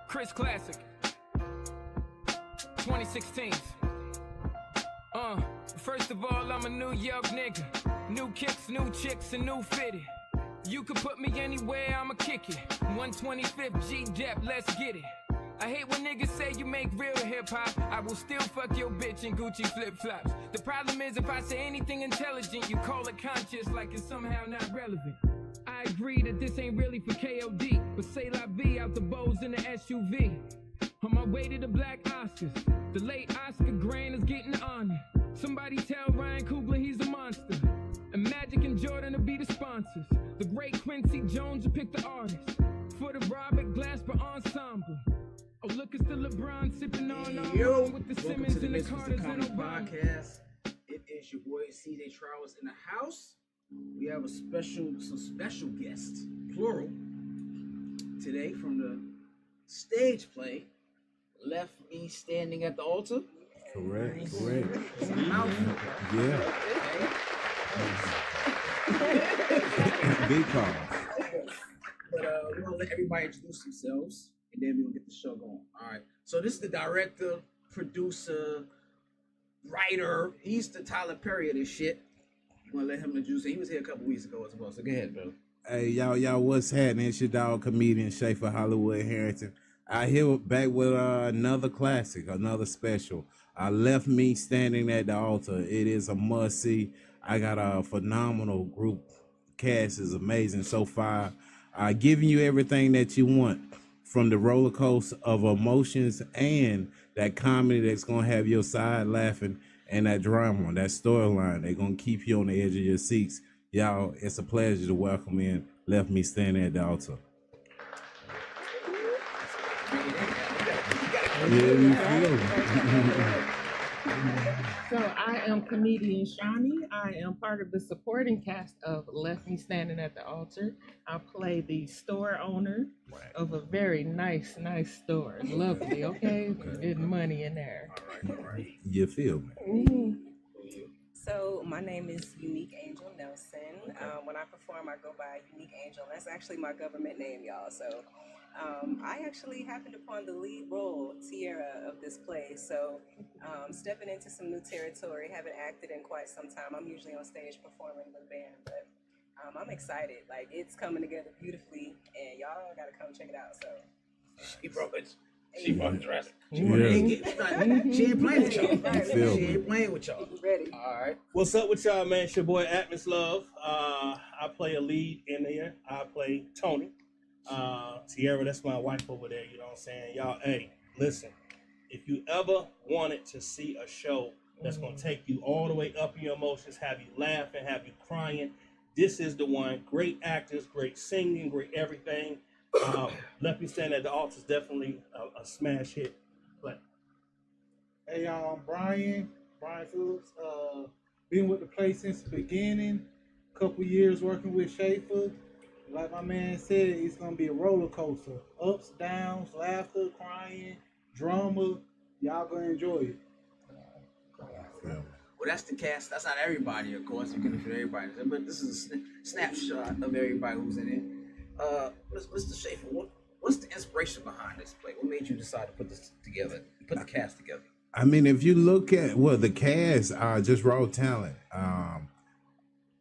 Chris Classic, 2016. First of all, I'm a New York nigga. New kicks, new chicks, and new fitted. You could put me anywhere, I'ma kick it. 125th G-Dep, let's get it. I hate when niggas say you make real hip-hop. I will still fuck your bitch in Gucci flip-flops. The problem is if I say anything intelligent, you call it conscious like it's somehow not relevant. I agree that this ain't really for KOD, but say la vie out the bows in the SUV. On my way to the Black Oscars, the late Oscar Grant is getting honored. Somebody tell Ryan Coogler he's a monster. And Magic and Jordan will be the sponsors. The great Quincy Jones will pick the artist. For the Robert Glasper Ensemble. Oh, look, it's the LeBron sipping on with the Simmons and the Carters and Obama. Podcast. It is your boy CJ Trowers in the house. We have some special guests, plural, today from the stage play. Left Me Standing at the Altar. Correct. It's a mouthful. Yeah. Big call. But we're gonna let everybody introduce themselves, and then we're gonna get the show going. All right. So this is the director, producer, writer. He's the Tyler Perry of this shit. I'm gonna let him introduce it. He was here a couple weeks ago as well. So go ahead, bro. Hey, y'all, what's happening? It's your dog, comedian Schaefer Hollywood Harrington. I here back with another classic, another special. Left Me Standing at the Altar. It is a must see. I got a phenomenal group. Cast is amazing so far. Giving you everything that you want, from the roller coaster of emotions and that comedy that's gonna have your side laughing, and that drama, that storyline. They're gonna keep you on the edge of your seats. Y'all, it's a pleasure to welcome in Left Me Standing at the Altar. So I am comedian Shawnee. I am part of the supporting cast of Left Me Standing at the Altar. I play the store owner of a very nice store. Lovely, okay? Getting money in there. All right. You feel me? Mm-hmm. So my name is Unique Angel Nelson. When I perform, I go by Unique Angel. That's actually my government name, y'all. So I actually happened upon the lead role, Tiara, of this play. So stepping into some new territory, haven't acted in quite some time. I'm usually on stage performing with a band, but I'm excited. Like, it's coming together beautifully, and y'all gotta come check it out. So She brought it. She brought the dress. She Yeah. ain't playing with y'all. feel She me? ain't playing with y'all. ready. All right. What's up with y'all, man? It's your boy Atmos Love. I play a lead in there. I play Tony. Tierra, that's my wife over there. You know what I'm saying? Y'all, hey, listen. If you ever wanted to see a show that's going to take you all the way up in your emotions, have you laughing, have you crying, this is the one. Great actors, great singing, great everything. Left Me Standing at the Altar is definitely a smash hit. But Hey, y'all, I'm Brian Phillips. Been with the play since the beginning. Couple years working with Schaefer. Like my man said, it's gonna be a roller coaster. Ups, downs, laughter, crying, drama. Y'all gonna enjoy it. Well, that's the cast. That's not everybody, of course. You can fit everybody, but this is a snapshot of everybody who's in it. Mr. Schaefer, what's the inspiration behind this play? What made you decide to put this together, put the cast together? I mean, if you look at the cast are just raw talent.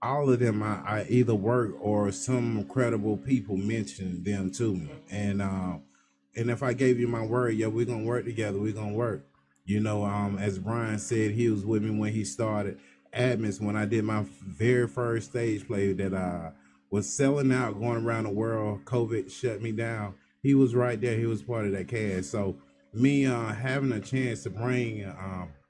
All of them, I either work or some credible people mentioned them to me, and if I gave you my word, yeah, we're gonna work together. We're gonna work. You know, as Brian said, he was with me when he started Atmos, when I did my very first stage play that I was selling out, going around the world. COVID shut me down. He was right there. He was part of that cast. So me having a chance to bring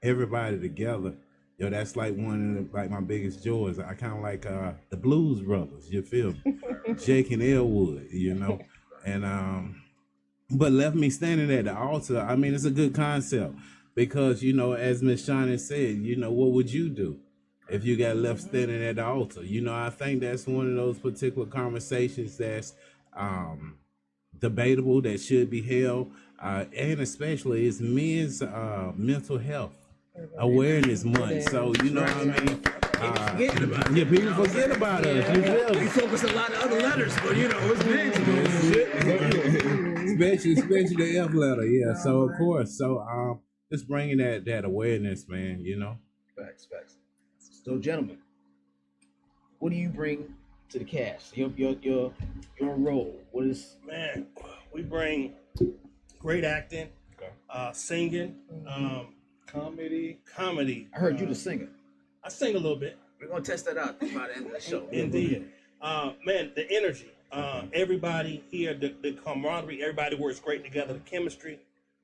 everybody together, yo, that's like one of my biggest joys. I kind of like the Blues Brothers. You feel me? Jake and Elwood. You know, and but Left Me Standing at the Altar. I mean, it's a good concept. Because, you know, as Miss Shawnee said, you know, what would you do if you got left standing at the altar? You know, I think that's one of those particular conversations that's debatable, that should be held, and especially it's men's mental health awareness month. So, you know what I mean? Forgetting about it. Yeah, people forget about us. You feel We me? focus a lot of other letters, but you know, it's big to me and shit. especially the F letter. Yeah. So of course, just bringing that awareness, man. You know. Facts. So, gentlemen, what do you bring to the cast? Your role. What is? Man, we bring great acting, singing, Comedy. comedy. I heard you the singer. I sing a little bit. We're gonna test that out by the end of the show. Indeed. Man, the energy. Everybody here, the camaraderie, everybody works great together. The chemistry,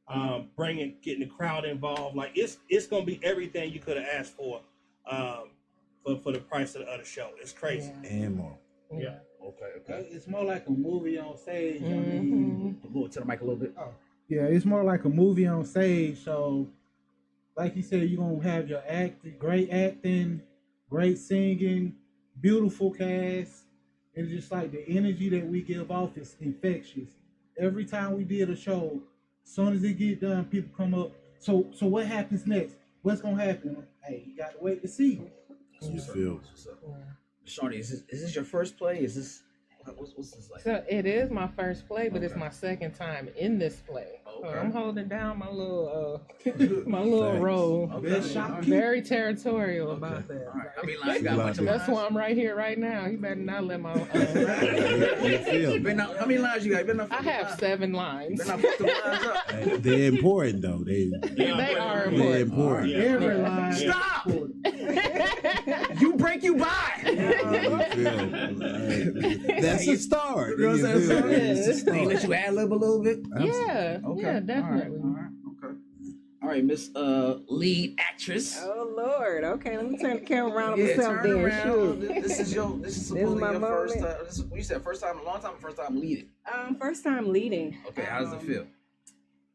getting the crowd involved. Like it's gonna be everything you could have asked for the price of the other show. It's crazy. And more. Yeah. Okay. It's more like a movie on stage. I Mm-hmm. mean, Go to the mic a little bit. yeah, it's more like a movie on stage. So, like you said, you're gonna have your great acting, great singing, beautiful cast. It's just like the energy that we give off is infectious. Every time we did a show, as soon as it get done, people come up. So what happens next? What's gonna happen? Hey, you gotta wait to see. You feel. Shawnee, is this your first play? Is this what's this like? So it is my first play, but it's my second time in this play. So Okay. I'm holding down my little role. Best I'm shopkeep. very territorial about that. All right. How many lines you got? Bunch of That's lines? why I'm right here right now. You better not let my. You feel. How many lines you got? You been I have 7 lines. Been not put the lines up. Hey, they're important though. They They are they're important. important. Yeah. Every line. Stop! You break, you buy. You feel. That's a start. You know what I'm You feel? saying? It's a They start. let you ad lib a little bit. Yeah, yeah, definitely. All right, Miss lead actress. Oh Lord. Okay, let me turn the camera around on Yeah, myself turn then. around. Shoot. This is supposedly my your first moment. time. You said first time in a long time, or first time leading. First time leading. Okay, how does it feel?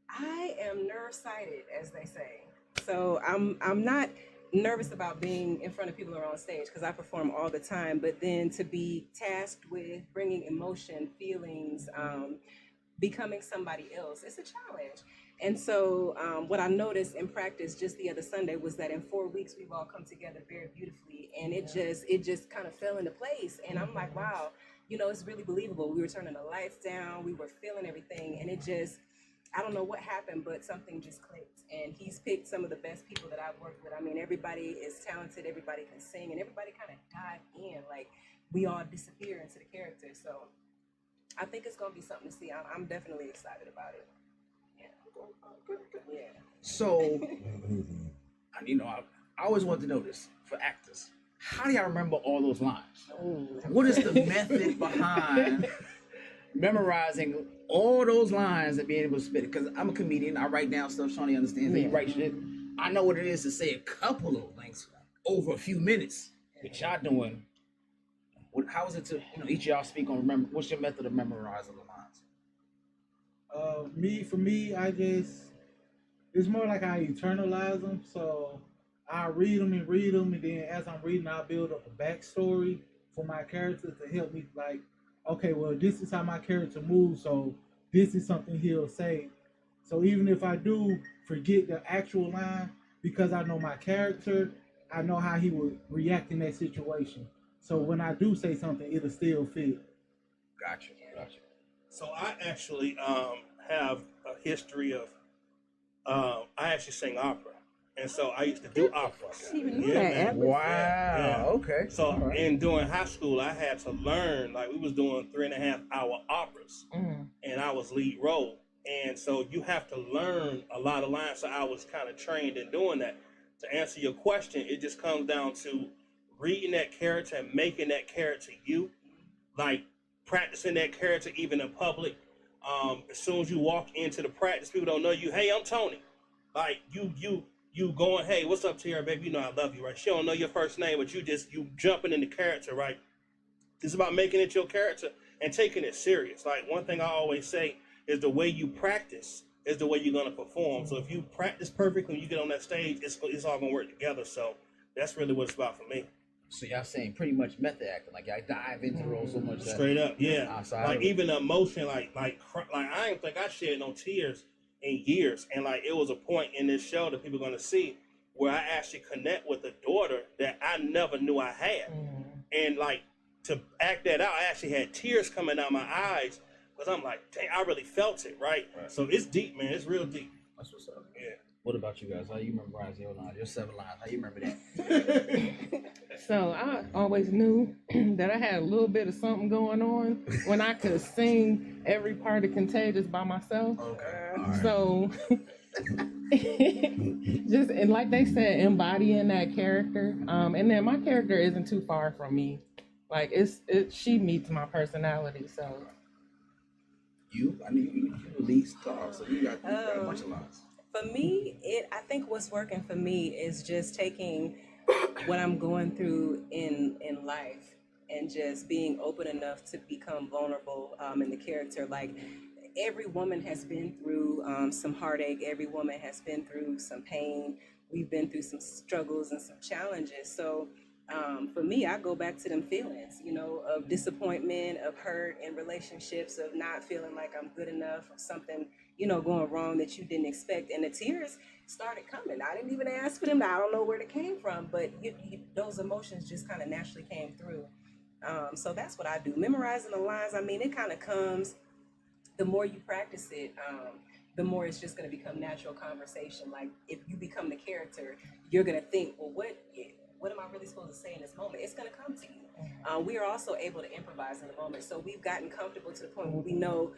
I am nerve-sighted, as they say. So I'm not nervous about being in front of people who are on stage because I perform all the time. But then to be tasked with bringing emotion, feelings, becoming somebody else, it's a challenge. And so what I noticed in practice just the other Sunday was that in 4 weeks we've all come together very beautifully, and it just kind of fell into place. And I'm like, wow, it's really believable. We were turning the lights down, we were feeling everything, and it just, I don't know what happened, but something just clicked. And he's picked some of the best people that I've worked with. I mean, everybody is talented, everybody can sing, and everybody kind of dive in. Like, we all disappear into the character. So I think it's going to be something to see. I'm definitely excited about it. Yeah. So, I always wanted to know this for actors. How do y'all remember all those lines? What is the method behind memorizing all those lines and being able to spit it? Because I'm a comedian. I write down stuff. Shawnee understands that. You write shit. I know what it is to say a couple of things over a few minutes. What y'all doing? How is it to each of y'all speak on remember? What's your method of memorizing the lines? For me, it's more like I internalize them. So I read them, and then as I'm reading, I build up a backstory for my characters to help me. Like, okay, well, this is how my character moves, so this is something he'll say. So even if I do forget the actual line, because I know my character, I know how he would react in that situation. So when I do say something, it'll still fit. Gotcha. So I actually have a history of I actually sing opera, and so I used to do opera. Man. Wow. Yeah. Okay. So All right. and during high school, I had to learn. Like, we was doing 3.5-hour operas, and I was lead role, and so you have to learn a lot of lines. So I was kind of trained in doing that. To answer your question, it just comes down to reading that character and making that character you, like practicing that character even in public. As soon as you walk into the practice, people don't know you. Hey, I'm Tony. Like, you going, hey, what's up, Tierra, baby? I love you, right? She don't know your first name, but you jumping in the character, right? It's about making it your character and taking it serious. Like, one thing I always say is the way you practice is the way you're going to perform. So if you practice perfectly when you get on that stage, it's all going to work together. So that's really what it's about for me. So y'all saying pretty much method acting, like y'all dive into the role so much that Straight up, yeah. outside Like of it. even the emotion, like I didn't think I shed no tears in years, and like it was a point in this show that people are gonna see where I actually connect with a daughter that I never knew I had. And like, to act that out, I actually had tears coming out my eyes because I'm like, dang, I really felt it, right? So it's deep, man. It's real deep. That's what's up. Yeah. What about you guys? How you memorize your lines, your 7 lines? How you remember that? So I always knew that I had a little bit of something going on when I could sing every part of Contagious by myself. Okay. All right. So just, and like they said, embodying that character. And then my character isn't too far from me. Like she meets my personality. So I mean, you the lead star, so you got a bunch of lines. For me, I think what's working for me is just taking what I'm going through in life and just being open enough to become vulnerable in the character. Like, every woman has been through some heartache. Every woman has been through some pain. We've been through some struggles and some challenges. So for me, I go back to them feelings, of disappointment, of hurt in relationships, of not feeling like I'm good enough, of something, going wrong that you didn't expect. And the tears started coming. I didn't even ask for them. I don't know where they came from, but those emotions just kind of naturally came through. So that's what I do. Memorizing the lines, I mean, it kind of comes, the more you practice it, the more it's just going to become natural conversation. Like, if you become the character, you're going to think, well, what am I really supposed to say in this moment? It's going to come to you. We are also able to improvise in the moment. So we've gotten comfortable to the point where we know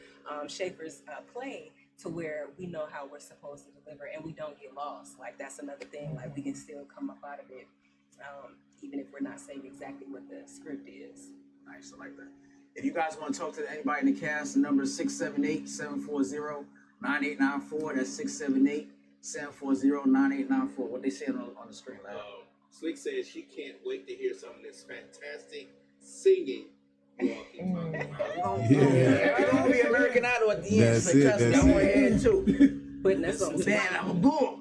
Schaefer's play, to where we know how we're supposed to deliver and we don't get lost. Like, that's another thing. Like, we can still come up out of it, even if we're not saying exactly what the script is. Nice, I like that. If you guys want to talk to anybody in the cast, the number is 678-740-9894. That's 678-740-9894. What they saying on the screen, like? Slick says she can't wait to hear some of this fantastic singing you all keep talking about. We're going to be American Idol at the end. That's So it, trust me, that's I want to it. hear it too. Putting us on Man, I'm a bull.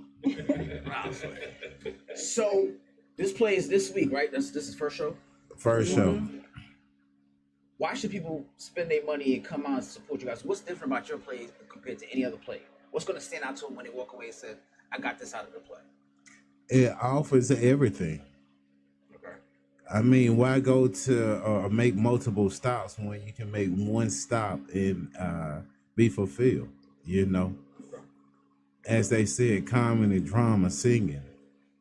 So this play is this week, right? This is first show? First show. Why should people spend their money and come out and support you guys? What's different about your play compared to any other play? What's going to stand out to them when they walk away and say, I got this out of the play? It offers everything. Okay. I mean, why go to make multiple stops when you can make one stop and be fulfilled? As they said, comedy, drama, singing,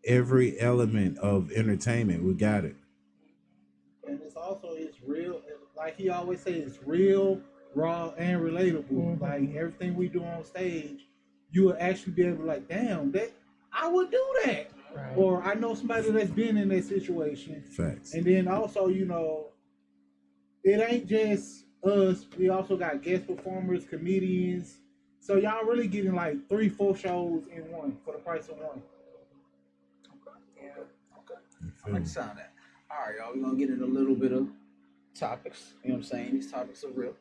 every element of entertainment, we got it. And it's real. Like he always says, it's real, raw, and relatable. Like, everything we do on stage, you will actually be able to, like, damn, that I would do that. Right. Or I know somebody that's been in that situation. Facts. And then also, it ain't just us. We also got guest performers, comedians. So y'all really getting like 3-4 shows in one for the price of one. Okay. I like the sound of that. All right, y'all. We're going to get into a little bit of topics. You know what I'm saying? These topics are real.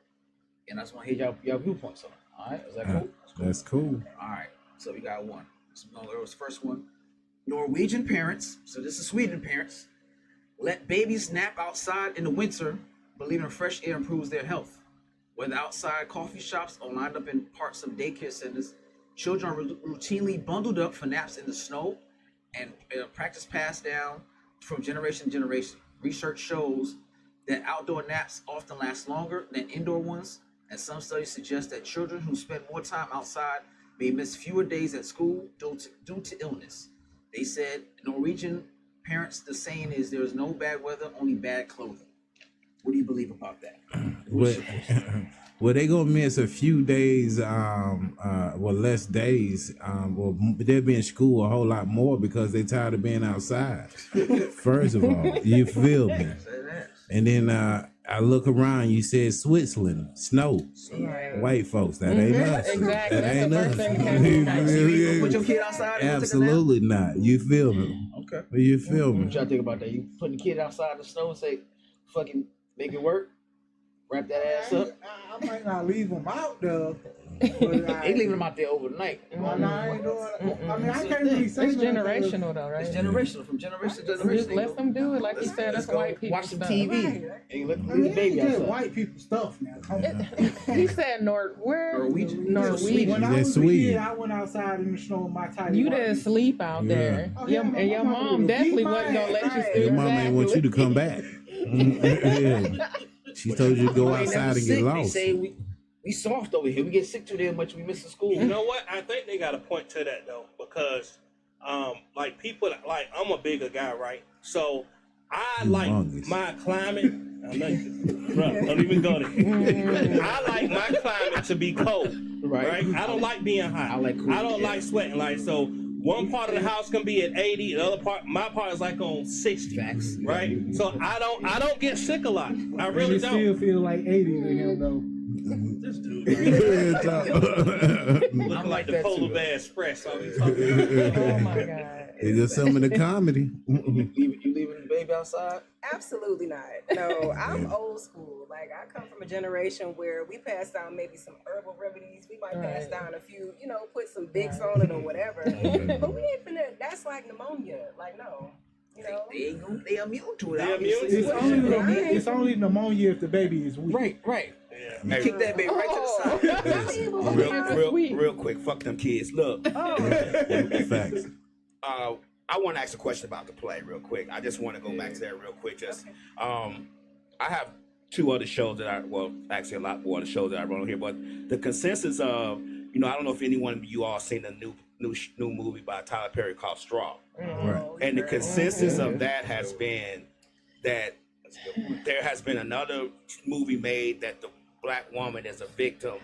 And I just want to hear y'all viewpoints on it. All right? Is that cool? That's cool. All right. So we got one. So we're going to go to the first one. Norwegian parents, so this is Sweden parents, let babies nap outside in the winter, believing fresh air improves their health. Whether outside coffee shops or lined up in parts of daycare centers, children are routinely bundled up for naps in the snow, and practice passed down from generation to generation. Research shows that outdoor naps often last longer than indoor ones, and some studies suggest that children who spend more time outside may miss fewer days at school due to illness. They said, Norwegian parents, the saying is, there is no bad weather, only bad clothing. What do you believe about that? Well, they gonna miss a few days, less days. They'll be in school a whole lot more because they tired of being outside. First of all, you feel me? And then I look around. You said Switzerland, snow, white folks. That ain't us. Exactly. That ain't us. You put your kid outside? Absolutely not. You feel me? Okay. You feel me? What y'all think about that? You putting the kid outside in the snow and say, fucking make it work? Wrap that ass up? I might not leave them out there, They leaving them out there overnight. Well, nah, I ain't doing. I mean, I can't really say It's nothing generational though, right? It's generational, from generation to generation. Just let them do it, like you said. That's go white people watch some stuff. TV Right. and you let I the mean, baby it's just outside. white people stuff now. Come on. He said Norwegian. Norwegian. When I That's was a sweet. kid, I went outside in the snow with my tidy. You white didn't people. sleep out there. Oh, Your, yeah, my and your mama mom would definitely beat wasn't my gonna let you ass. sleep. Your mama ain't want you to come back. Yeah. She told you to go We ain't never outside and sick. get They lost. say we soft over here. We get sick too damn much. We miss the school. You know what? I think they got a point to that though, because like people, like I'm a bigger guy, right? So I like Humongous. my climate. I know you, bro, don't even go there. I like my climate to be cold, right? I don't like being hot. I like cool, I don't yeah. like sweating. Like so, one part of the house can be at 80, the other part, my part is like on 60, Facts. right? So I don't get sick a lot. I really It still don't. feel like 80 to him though. This dude, man, looking I'm like like the that Polar too. Bear Express. All we talking about. Oh my god. It's just some of the comedy. You leaving the baby outside? Absolutely not. No, I'm old school. Like I come from a generation where we passed down maybe some herbal remedies. We might pass Right. down a few, put some Vicks on it or whatever. But we ain't finna. That's like pneumonia. Like no, They immune to it. They obviously. immune to it. It's only pneumonia if the baby is weak. Right. Yeah. You kick that baby right to the side. Real quick, fuck them kids. Look, Facts. I want to ask a question about the play real quick. I just want to go back to that real quick. I have two other shows actually a lot more other shows that I run on here, but the consensus of, I don't know if anyone of you all seen the new movie by Tyler Perry called Straw. Right. And the consensus of that has been that there has been another movie made that the black woman is a victim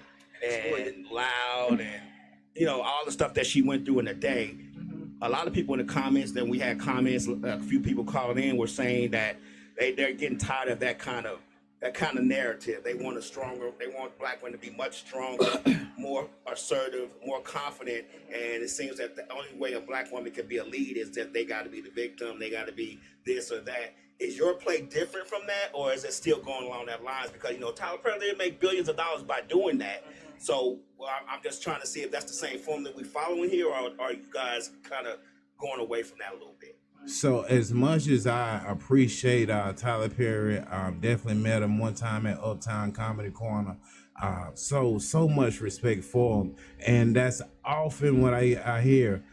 and loud and all the stuff that she went through in a day. A lot of people in the comments, then we had comments, a few people calling in were saying that they're getting tired of that kind of narrative. They want black women to be much stronger, more assertive, more confident, and it seems that the only way a black woman can be a lead is that they got to be the victim, they got to be this or that. Is your play different from that, or is it still going along that lines? Because Tyler Perry did make billions of dollars by doing that. So I'm just trying to see if that's the same form that we're following here, or are you guys kind of going away from that a little bit? So as much as I appreciate Tyler Perry, definitely met him one time at Uptown Comedy Corner. So much respect for him, and that's often what I hear.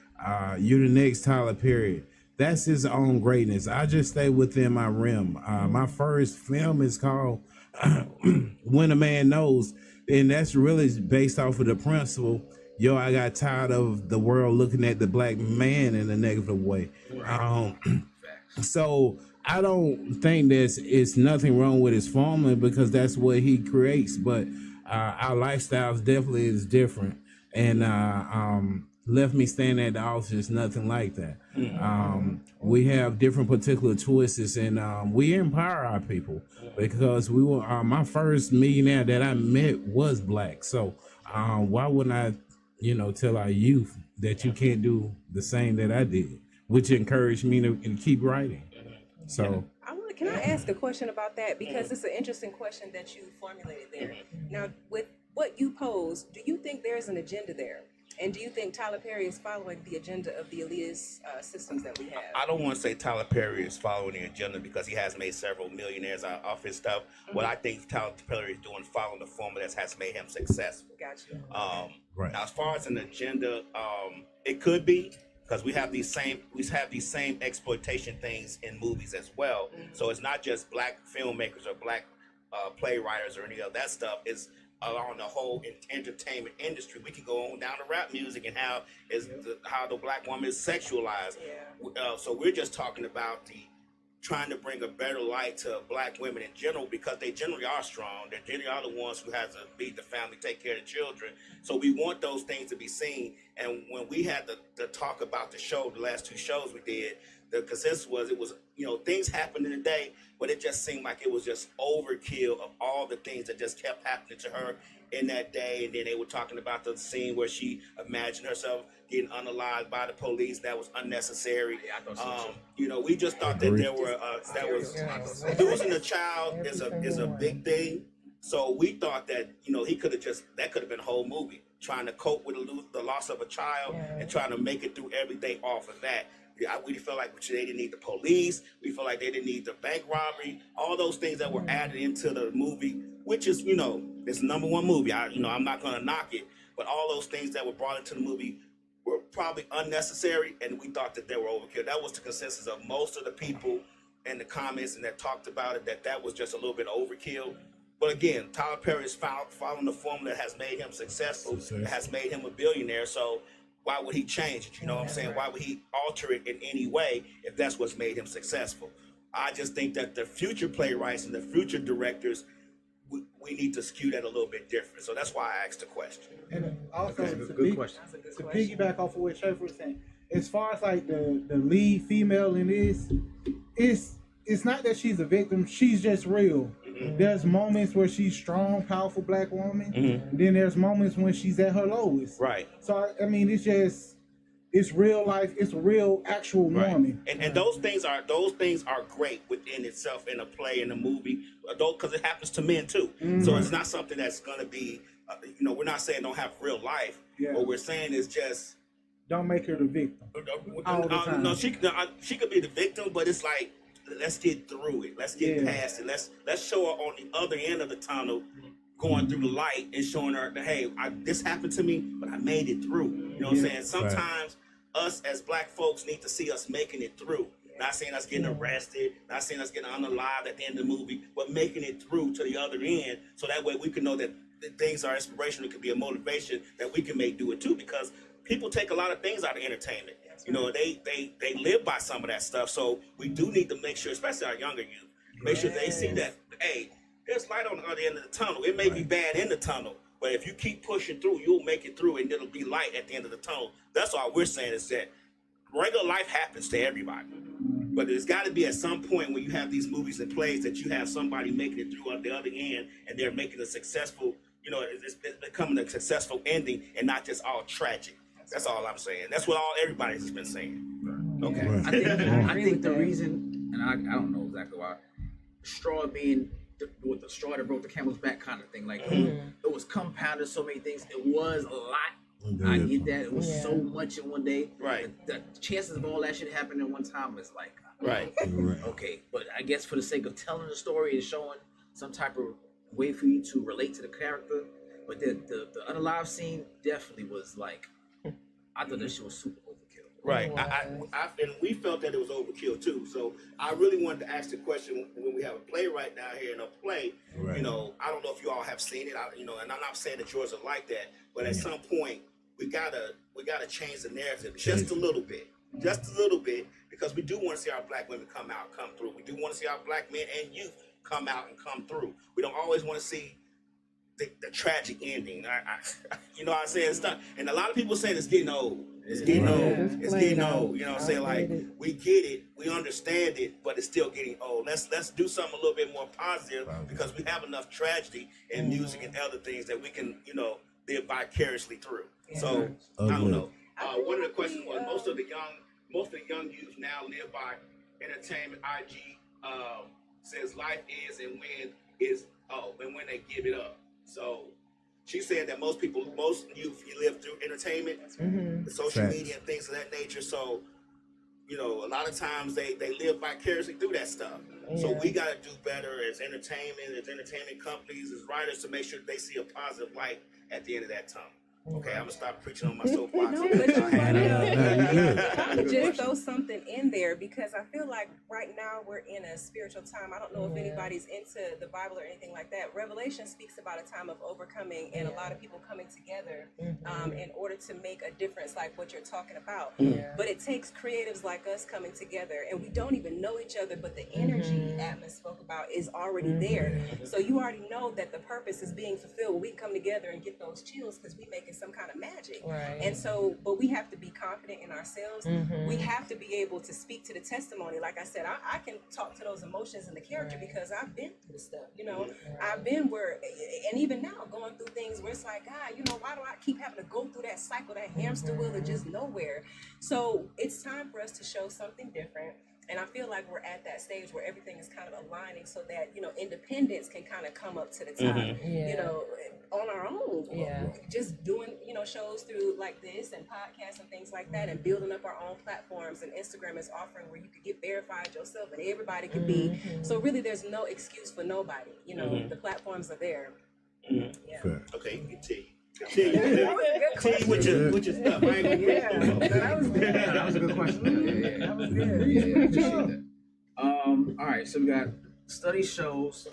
You're the next Tyler Perry. That's his own greatness. I just stay within my realm. My first film is called When a Man Knows, and that's really based off of the principle. I got tired of the world looking at the black man in a negative way. So I don't think it's nothing wrong with his formula because that's what he creates. But our lifestyles definitely is different, and left me standing at the altar is nothing like that. We have different particular twists, and we empower our people because we were my first millionaire that I met was black. So why wouldn't I? Tell our youth that you can't do the same that I did, which encouraged me to keep writing. So, Can I ask a question about that? Because it's an interesting question that you formulated there. Now, with what you posed, do you think there's an agenda there? And do you think Tyler Perry is following the agenda of the elitist systems that we have? I don't want to say Tyler Perry is following the agenda because he has made several millionaires off his stuff. What I think Tyler Perry is doing, following the formula that has made him successful. Gotcha. right. Now, as far as an agenda, it could be because we have these same exploitation things in movies as well. So it's not just black filmmakers or black playwrights or any of that stuff. It's along the whole entertainment industry. We can go on down to rap music and how the black woman is sexualized. So we're just talking about trying to bring a better light to black women in general because they generally are strong. They generally are the ones who have to feed the family, take care of the children. So we want those things to be seen. And when we had the talk about the show, the last two shows we did, the consensus was things happened in the day, but it just seemed like it was just overkill of all the things that just kept happening to her in that day. And then they were talking about the scene where she imagined herself getting unalived by the police. That was unnecessary. We just thought that there were losing a child is a big thing. So we thought that he could have that could have been a whole movie. trying to cope with the loss of a child and trying to make it through every day off of that. I really felt like they didn't need the police. We felt like they didn't need the bank robbery. All those things that were added into the movie, which is, it's the #1 movie. I'm not going to knock it, but all those things that were brought into the movie were probably unnecessary, and we thought that they were overkill. That was the consensus of most of the people in the comments and that talked about it, that was just a little bit overkill. But again, Tyler Perry is following the formula that has made him successful, that has made him a billionaire. So why would he change it? You know what I'm saying? Why would he alter it in any way if that's what's made him successful? I just think that the future playwrights and the future directors, we need to skew that a little bit different. So that's why I asked the question. And also, good question. To piggyback off of what Schaefer was saying, as far as like the lead female in this, it's not that she's a victim. She's just real. There's moments where she's strong, powerful black woman. Then there's moments when she's at her lowest. Right. So I mean, it's real life. It's a real actual woman. And those things are great within itself in a play, in a movie, because it happens to men too. So it's not something that's going to be, we're not saying don't have real life. What we're saying is just don't make her the victim. All the time. No, she could be the victim, but it's like, let's get through it. Let's get past it. Let's show her on the other end of the tunnel, going through the light and showing her that, hey, this happened to me, but I made it through. You know what I'm saying? Sometimes us as black folks need to see us making it through. Not saying us getting arrested, not saying us getting unalive at the end of the movie, but making it through to the other end, so that way we can know that things are inspirational. It could be a motivation that we can do it too, because people take a lot of things out of entertainment. They live by some of that stuff. So we do need to make sure, especially our younger youth, make sure they see that, hey, there's light on the other end of the tunnel. It may be bad in the tunnel, but if you keep pushing through, you'll make it through, and it'll be light at the end of the tunnel. That's all we're saying, is that regular life happens to everybody. But there's got to be at some point when you have these movies and plays that you have somebody making it through on the other end, and they're making a successful, it's becoming a successful ending and not just all tragic. That's all I'm saying. That's what everybody's been saying. Okay. I think the reason, and I don't know exactly why, straw being with the straw that broke the camel's back kind of thing. Like it was compounded so many things. It was a lot. I get that. It was so much in one day. Right. The chances of all that shit happening at one time is like, right. Okay. But I guess for the sake of telling the story and showing some type of way for you to relate to the character. But the unalive scene definitely was like, I thought that shit was super overkill. Right. And we felt that it was overkill too. So I really wanted to ask the question when we have a playwright down here in a play. Right. I don't know if you all have seen it. And I'm not saying that yours are like that, but at some point we gotta change the narrative just a little bit, because we do want to see our black women come through. We do want to see our black men and youth come out and come through. We don't always want to see the tragic ending. I say it's done, and a lot of people saying it's getting old. It's getting old. It's getting old. You know what I'm saying? Like, we get it, we understand it, but it's still getting old. Let's do something a little bit more positive, because we have enough tragedy in music and other things that we can, live vicariously through. So I don't know. One of the questions was most of the young youth now live by entertainment. IG says life is and when they give it up. So she said that most youth, you live through entertainment, the social media and things of that nature. So, a lot of times they live vicariously through that stuff. So we got to do better as entertainment companies, as writers, to make sure they see a positive light at the end of that tunnel. Okay, I'm gonna stop preaching on my soapbox. No, but you want to just throw something in there, because I feel like right now we're in a spiritual time. I don't know if anybody's into the Bible or anything like that. Revelation speaks about a time of overcoming and a lot of people coming together in order to make a difference, like what you're talking about. But it takes creatives like us coming together, and we don't even know each other, but the energy Atmos spoke about is already there. So you already know that the purpose is being fulfilled. We come together and get those chills because we making some kind of magic. And so, but we have to be confident in ourselves. We have to be able to speak to the testimony. Like I said, I can talk to those emotions in the character because I've been through the stuff, I've been where, and even now going through things where it's like, God, why do I keep having to go through that cycle, that hamster wheel of just nowhere? So it's time for us to show something different. And I feel like we're at that stage where everything is kind of aligning so that, independence can kind of come up to the top. on our own. Yeah. Just doing, shows through like this and podcasts and things like that, and building up our own platforms. And Instagram is offering where you could get verified yourself and everybody could be. So really there's no excuse for nobody. The platforms are there. Yeah. Okay, you can T. That was a good T with your stuff. I ain't gonna that was good. That was a good question. Yeah. That was good. Yeah, appreciate that. All right, so we got study shows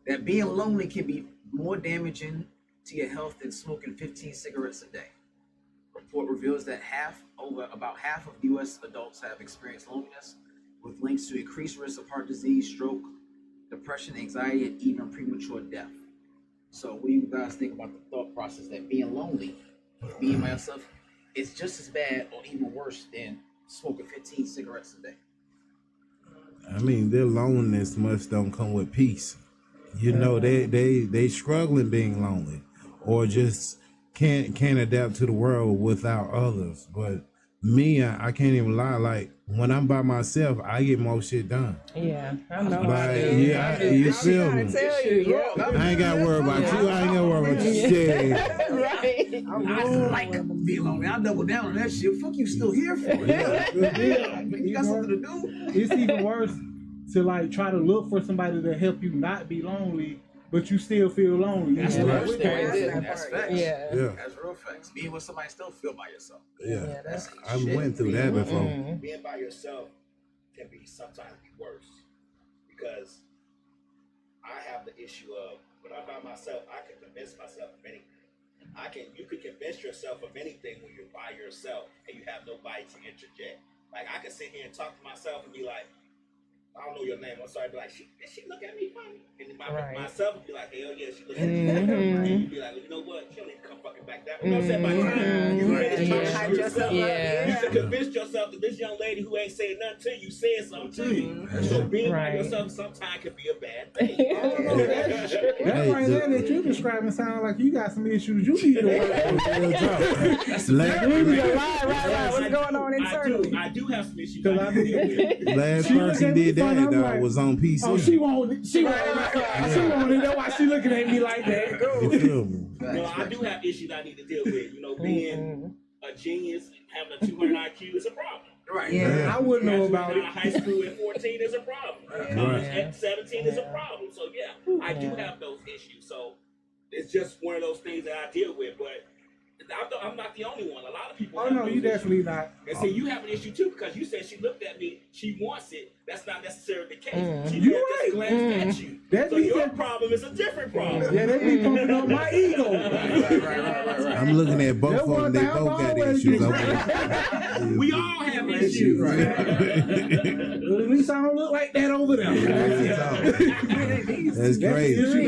that being lonely can be more damaging to your health than smoking 15 cigarettes a day. Report reveals that about half of U.S. adults have experienced loneliness, with links to increased risk of heart disease, stroke, depression, anxiety, and even premature death. So what do you guys think about the thought process that being lonely, being by yourself, is just as bad or even worse than smoking 15 cigarettes a day? I mean, their loneliness must don't come with peace. They struggling being lonely, or just can't adapt to the world without others. But me, I can't even lie. Like when I'm by myself, I get more shit done. Yeah, I know. Like, you feel me? I ain't got to worry about you. I ain't got to worry about you. Shit. Right. I like being lonely. I double down on that shit. Fuck you still here for? You got something to do? It's even worse to like try to look for somebody to help you not be lonely, but you still feel lonely. That's the worst thing right there. That's That's part. facts. Yeah. That's real facts. Being with somebody still feel by yourself. Yeah, That's I shit. went through that before. Being by yourself can be sometimes be worse, because I have the issue of when I'm by myself, I can convince myself of anything. You could convince yourself of anything when you're by yourself and you have nobody to interject. Like I can sit here and talk to myself and be like, I don't know your name, I'm sorry, but like, did she look at me funny? And myself would be like, hell yeah, she looked at me funny. And you'd be like, well, you know what? She don't need to come fucking back down. You know what I'm saying? By the time you finish talking to yourself, you should convince yourself that this young lady who ain't saying nothing to you said something to you. So being by yourself sometimes can be a bad thing. That right there that you describing sound like you got some issues you need to work with. Right. What's going on internally? I do have some issues. Last person did that was on PC. Oh, she wanted it. That's why she looking at me like that. You feel me? I do have issues I need to deal with. Being a genius, having a 200 IQ is a problem. Right. Yeah, I wouldn't know about Out it. of high school at 14 is a problem. At 17 is a problem. So yeah, I do have those issues. So it's just one of those things that I deal with. But I'm not the only one. A lot of people. Oh no, you definitely not. And see, you have an issue too, because you said she looked at me, she wants it. That's not necessarily the case. She You just glanced at you. That So be your that- problem is a different problem. Yeah, they be pumping up my ego. Right. I'm looking at both of them. They both got issues. We all have issues. Well, at least I don't look like that over there. That's crazy.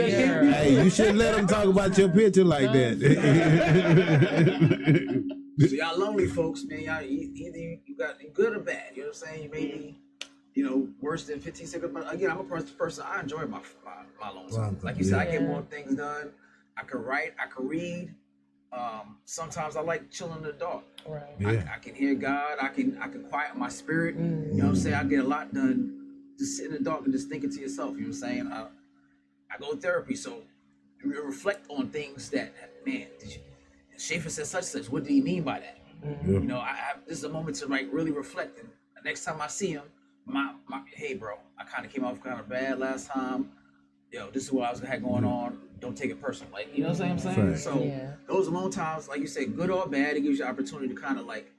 Hey, you should let them talk about your picture like that. So y'all lonely folks, man. Y'all either you got good or bad. You know what I'm saying? You may be, worse than 15 cigarettes. But again, I'm a person. I enjoy my lonely time. Like you said, I get more things done. I can write. I can read. Sometimes I like chilling in the dark. Right. Yeah. I can hear God. I can quiet my spirit. You know what I'm saying? I get a lot done just sitting in the dark and just thinking to yourself. You know what I'm saying? I go to therapy, so you reflect on things that, man, Schaefer said such. What do you mean by that? This is a moment to really reflect. And the next time I see him, my hey, bro, I kind of came off kind of bad last time. This is what I was had going on. Don't take it personal. Like, you know what I'm saying? Right. So those alone times, like you said, good or bad, it gives you the opportunity to kind of like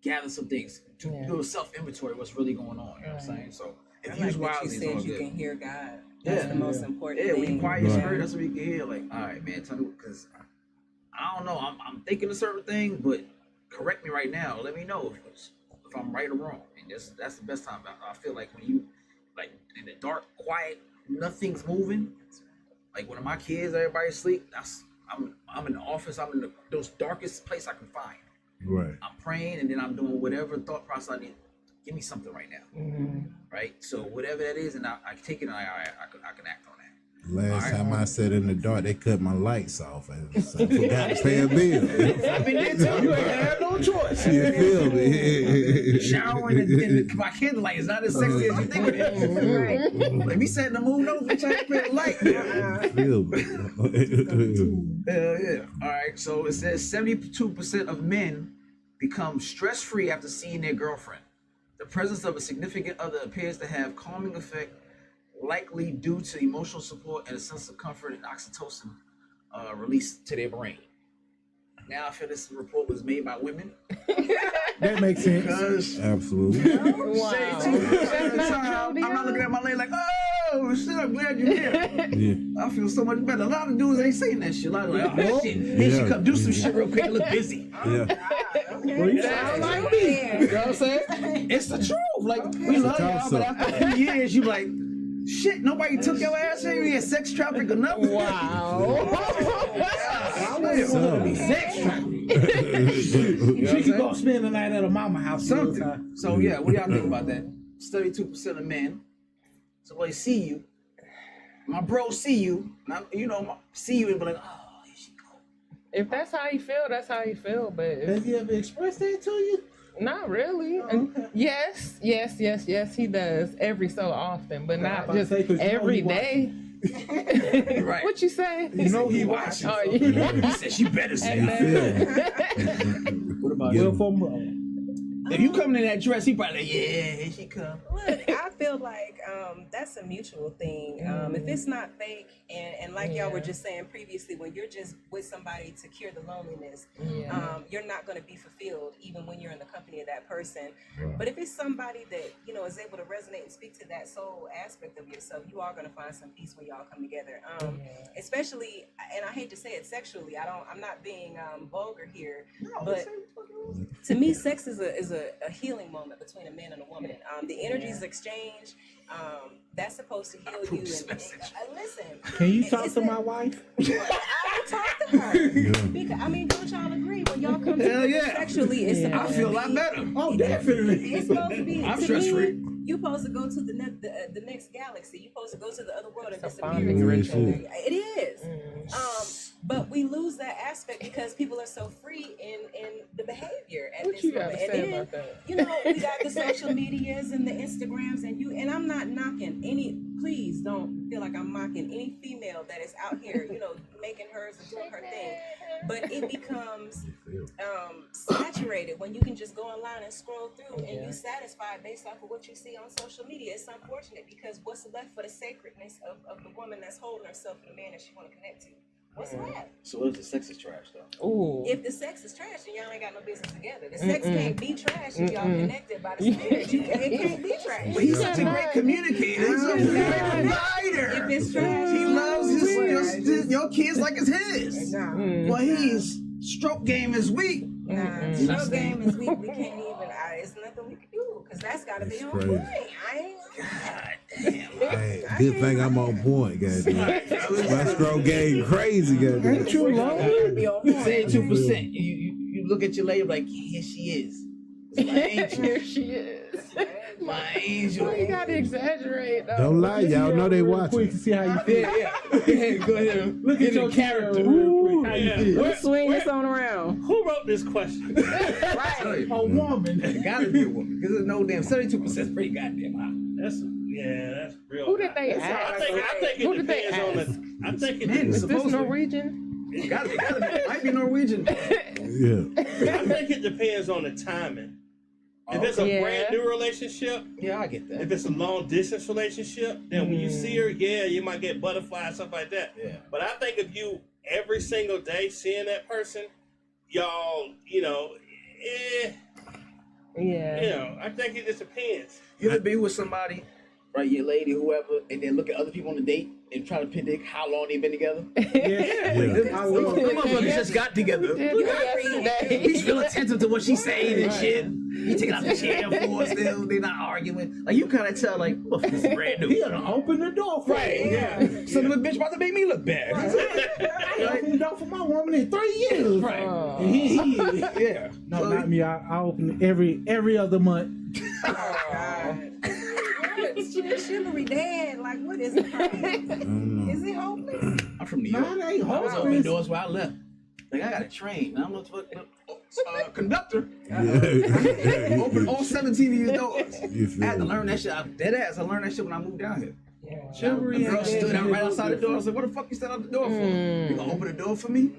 gather some things, to do a self-inventory of what's really going on. You know what I'm saying? So if I you like what wild, you it's said, all you good. can hear God. That's the most important Yeah, thing. when you quiet your spirit, that's what you can hear. Like, all right, man, tell me, because I don't know. I'm thinking a certain thing, but correct me right now. Let me know if I'm right or wrong. And that's the best time. I feel like when you, like, in the dark, quiet, nothing's moving. Like when my kids, everybody asleep. I'm in the office. I'm in those darkest place I can find. Right. I'm praying, and then I'm doing whatever thought process I need. Give me something right now. Right. So whatever that is, and I take it, and I can act on that. Last time I sat in the dark, they cut my lights off. And so I forgot to pay a bill. I've been there too. You ain't had no choice. You feel me? Showering and my candlelight is not as sexy as you think it is. Like we sat in the moon, no, bitch, I ain't pay a light. Feel me? Hell yeah. All right, so it says 72% of men become stress-free after seeing their girlfriend. The presence of a significant other appears to have calming effect, likely due to emotional support and a sense of comfort and oxytocin released to their brain. Now I feel this report was made by women. That makes sense. Because Absolutely. Wow. I'm not looking at my lady like, oh shit, I'm glad you're here. Yeah. I feel so much better. A lot of dudes ain't saying that shit. A lot of like, oh shit, they should come do some shit real quick and look busy. Yeah. Well, you sound like me. You know what I'm saying? It's the truth. Like, we love y'all, but after a few years, you like, shit, nobody took your ass here. You had sex traffic or nothing. Wow. I wouldn't want to be sex trafficked. She could go spend the night at her mama house. Something. So yeah, what do y'all think about that? 32% of men. So they see you. My bro see you. Now, you know, see you and be like, oh, here she go. If that's how you feel, that's how you feel. But Has he ever expressed that to you? not really. And yes, he does every so often, but not just every day. Right. What you say? You know he watching. Oh, So yeah. he said she better say I Amen. What about Well, you? from bro. If you coming in that dress, he probably like, yeah, here she come. Look, I feel like that's a mutual thing. If it's not fake, and like y'all were just saying previously, when you're just with somebody to cure the loneliness, you're not going to be fulfilled even when you're in the company of that person. Right. But if it's somebody that, you know, is able to resonate and speak to that soul aspect of yourself, you are going to find some peace when y'all come together. Especially, and I hate to say it sexually, I'm not being vulgar here, but to me, sex is a healing moment between a man and a woman. The energies exchange. That's supposed to heal you. And listen, Can you talk to my wife? I will talk to her. Because, I mean, don't y'all agree when y'all come together sexually? It's I supposed feel a to lot be, better. Oh, definitely. It's supposed to be. I'm to stress me, free. You're supposed to go to the next galaxy. You're supposed to go to the other world and It's a disappear. bonding ritual. It is. But we lose that aspect because people are so free in the behavior at What this you moment. gotta say about that? You know, we got the social medias and the Instagrams and I'm not knocking any, please don't feel like I'm mocking any female that is out here, you know, making hers and doing her thing. But it becomes saturated when you can just go online and scroll through and you're satisfied based off of what you see on social media. It's unfortunate because what's left for the sacredness of the woman that's holding herself and the man that she want to connect to? What's left? So what if the sex is trash though? Ooh. If the sex is trash, then y'all ain't got no business together. The sex can't be trash if y'all connected by the spirit. It can't be trash. But he's such a great communicator. He's a great provider. If it's trash, He loves your kids like it's his. Well, he's stroke game is weak. Stroke game is weak. We can't even. It's nothing we can do because that's got to be on crazy. point. I ain't. God damn. Hey, good thing I'm on point, goddamn. My stroke game crazy, goddamn. Ain't you lonely? Be on point. 32%. You look at your lady like, here she is. It's my angel. Here she is. My angel. Why you gotta exaggerate though? Don't lie, y'all know they Real quick watching. to see how you feel. Yeah. Go ahead. Look at your character real quick. How you feel? Let's swing this on around. Who wrote this question? Right. A woman. It gotta be a woman. Because there's no damn 72% is pretty goddamn high. That's real. Who did they I ask? think Who it did they depends on ask? the. I think it. Men, Is this supposedly. Norwegian? It gotta be. Might be Norwegian. Yeah. I think it depends on the timing. If it's a Yeah. brand new relationship, Yeah, I get that. if it's a long distance relationship, then when you see her, yeah, you might get butterflies, stuff like that. Yeah. But I think if you every single day seeing that person, y'all, I think it just depends. You ever be with somebody, right, your lady, whoever, and then look at other people on the date and try to predict how long they've been together? Yeah. Them I will. motherfuckers just got together. He's real attentive to what she's saying and shit. He taking out the chair for us still. They not arguing. Like, you kind of tell, like, look, this is brand new. He done opened the door for Right, you. yeah. Son of a bitch about to make me look bad. I opened the door for my woman in 3 years. Right. And he is. Yeah. No, So, not me. I open it every other month. chivalry dead? Like, what is the problem? Is it hopeless? I'm from New York. Nah, it ain't I was hopeless. opening doors where I left. Like, I got a train. Man, I'm not conductor. Open all 17 of your doors. I had to learn that shit. I'm dead ass. I learned that shit when I moved down here. Yeah. Chivalry The girl ain't stood dead, out right it's outside the door. I different. was like, what the fuck you stood out the door for? You gonna open the door for me?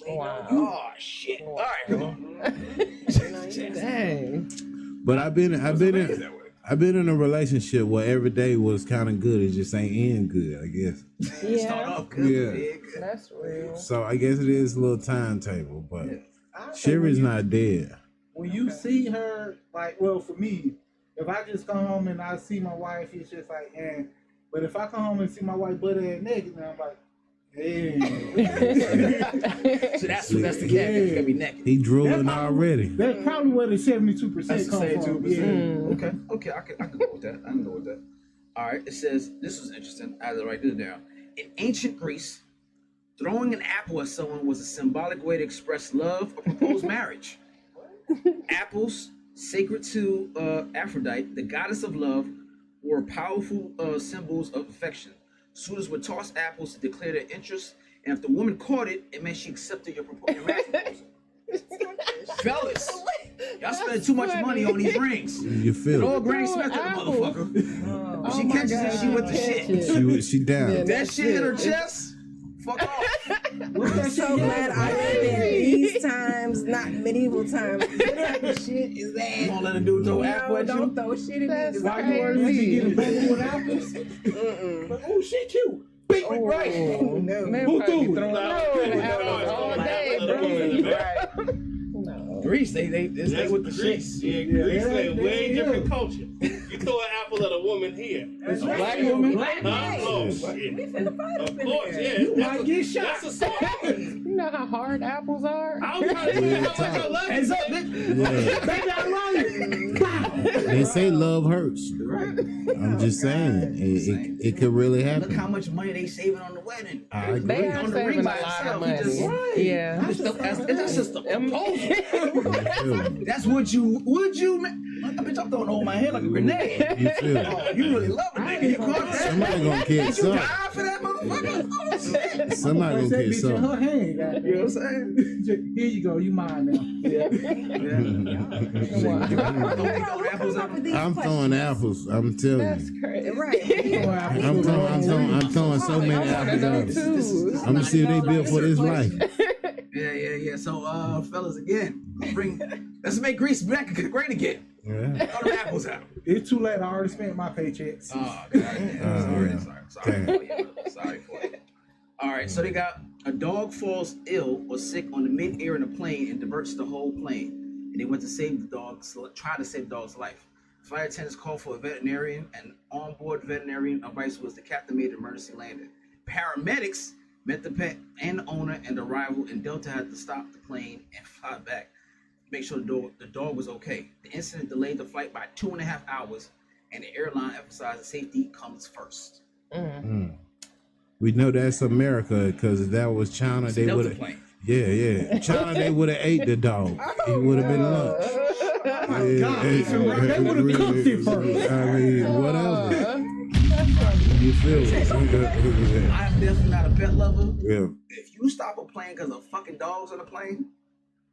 Wow. Oh, shit. All right, come on. Dang. But I've been in a relationship where every day was kind of good. It just ain't end good, I guess. Start Yeah. off good. Yeah. Big. That's real. So I guess it is a little timetable, but I say Sherry's when you- not dead. When you see her, like, well, for me, if I just come home and I see my wife, it's just like, eh. But if I come home and see my wife butt ass naked, then I'm like, hey. So that's the cat. It's gonna be naked. He drooling already. That's probably where the 72% That's come from. 72%. Yeah. Okay, I can go with that. I can go with that. All right, it says, this was interesting. I had to write this down. In ancient Greece, throwing an apple at someone was a symbolic way to express love or propose marriage. Apples, sacred to Aphrodite, the goddess of love, were powerful symbols of affection. Suitors would toss apples to declare their interest, and if the woman caught it, it meant she accepted your marriage proposal. Fellas, y'all spend too much money on these rings. You feel All it. Granny Smith to the motherfucker. If she Oh my catches it, she God. with the shit. She down. Yeah, That shit in her chest, fuck off. I'm so glad I live in these times, not medieval times. What type of shit is You that? gonna let a dude throw apple No, at don't you? throw shit at That's me. Why you already crazy. getting pregnant with apples? Like, oh, shit, you. Big with rice. Oh, No. man, Who probably threw it? throwing apples all day, bro. No. Greece, they stay with the shit. Yeah, Greece is a way different culture. You throw an apple at a woman here. That's Black right. woman? Black Huh? man. Oh, We shit. finna fight up Of in course, there. yeah. You might get shot. That's assault. You know how hard apples are? I was trying to figure out how much I love Hands you. up, bitch. Yeah. Baby, I love you. They say love hurts. Right. I'm just saying, it could really Look how happen. much money they saving on the wedding. I agree. They are On the saving ring a by lot itself, of you just- money. Right. Yeah. That's just a proposal. You feel me? That's what you bitch, I'm throwing over my head like a grenade. You feel me? Oh, you really love a nigga. You caught that? Somebody gonna catch You something. die for that motherfucker? Oh, shit. Somebody That gonna catch bitch in something. her hand, goddamn. You know what I'm saying? Here you go, you mine now. Yeah. I'm throwing apples. I'm telling That's you. crazy. Right. I'm throwing so many apples out. I'm gonna see if they built for this life. Yeah. So, fellas, again, let's make Greece back great again. Yeah. Throw the apples out. It's too late. I already spent my paychecks. Oh, God. Sorry for you. Sorry for you. All right, so they got a dog falls ill or sick on the mid-air in a plane and diverts the whole plane. And they went to save the dog, try to save the dog's life. Flight attendants called for a veterinarian, and onboard veterinarian advice was the captain made an emergency landing. Paramedics met the pet and the owner, and the arrival, and Delta had to stop the plane and fly back to make sure the dog was okay. The incident delayed the flight by 2.5 hours, and the airline emphasized that safety comes first. We know that's America because if that was China, they Delta would have. plane. Yeah. China, they would have ate the dog. It would have been lunch. Oh my God. They would have cooked it first. I mean, whatever. You feel me? I'm definitely not a pet lover. Yeah. If you stop a plane because of fucking dogs on the plane,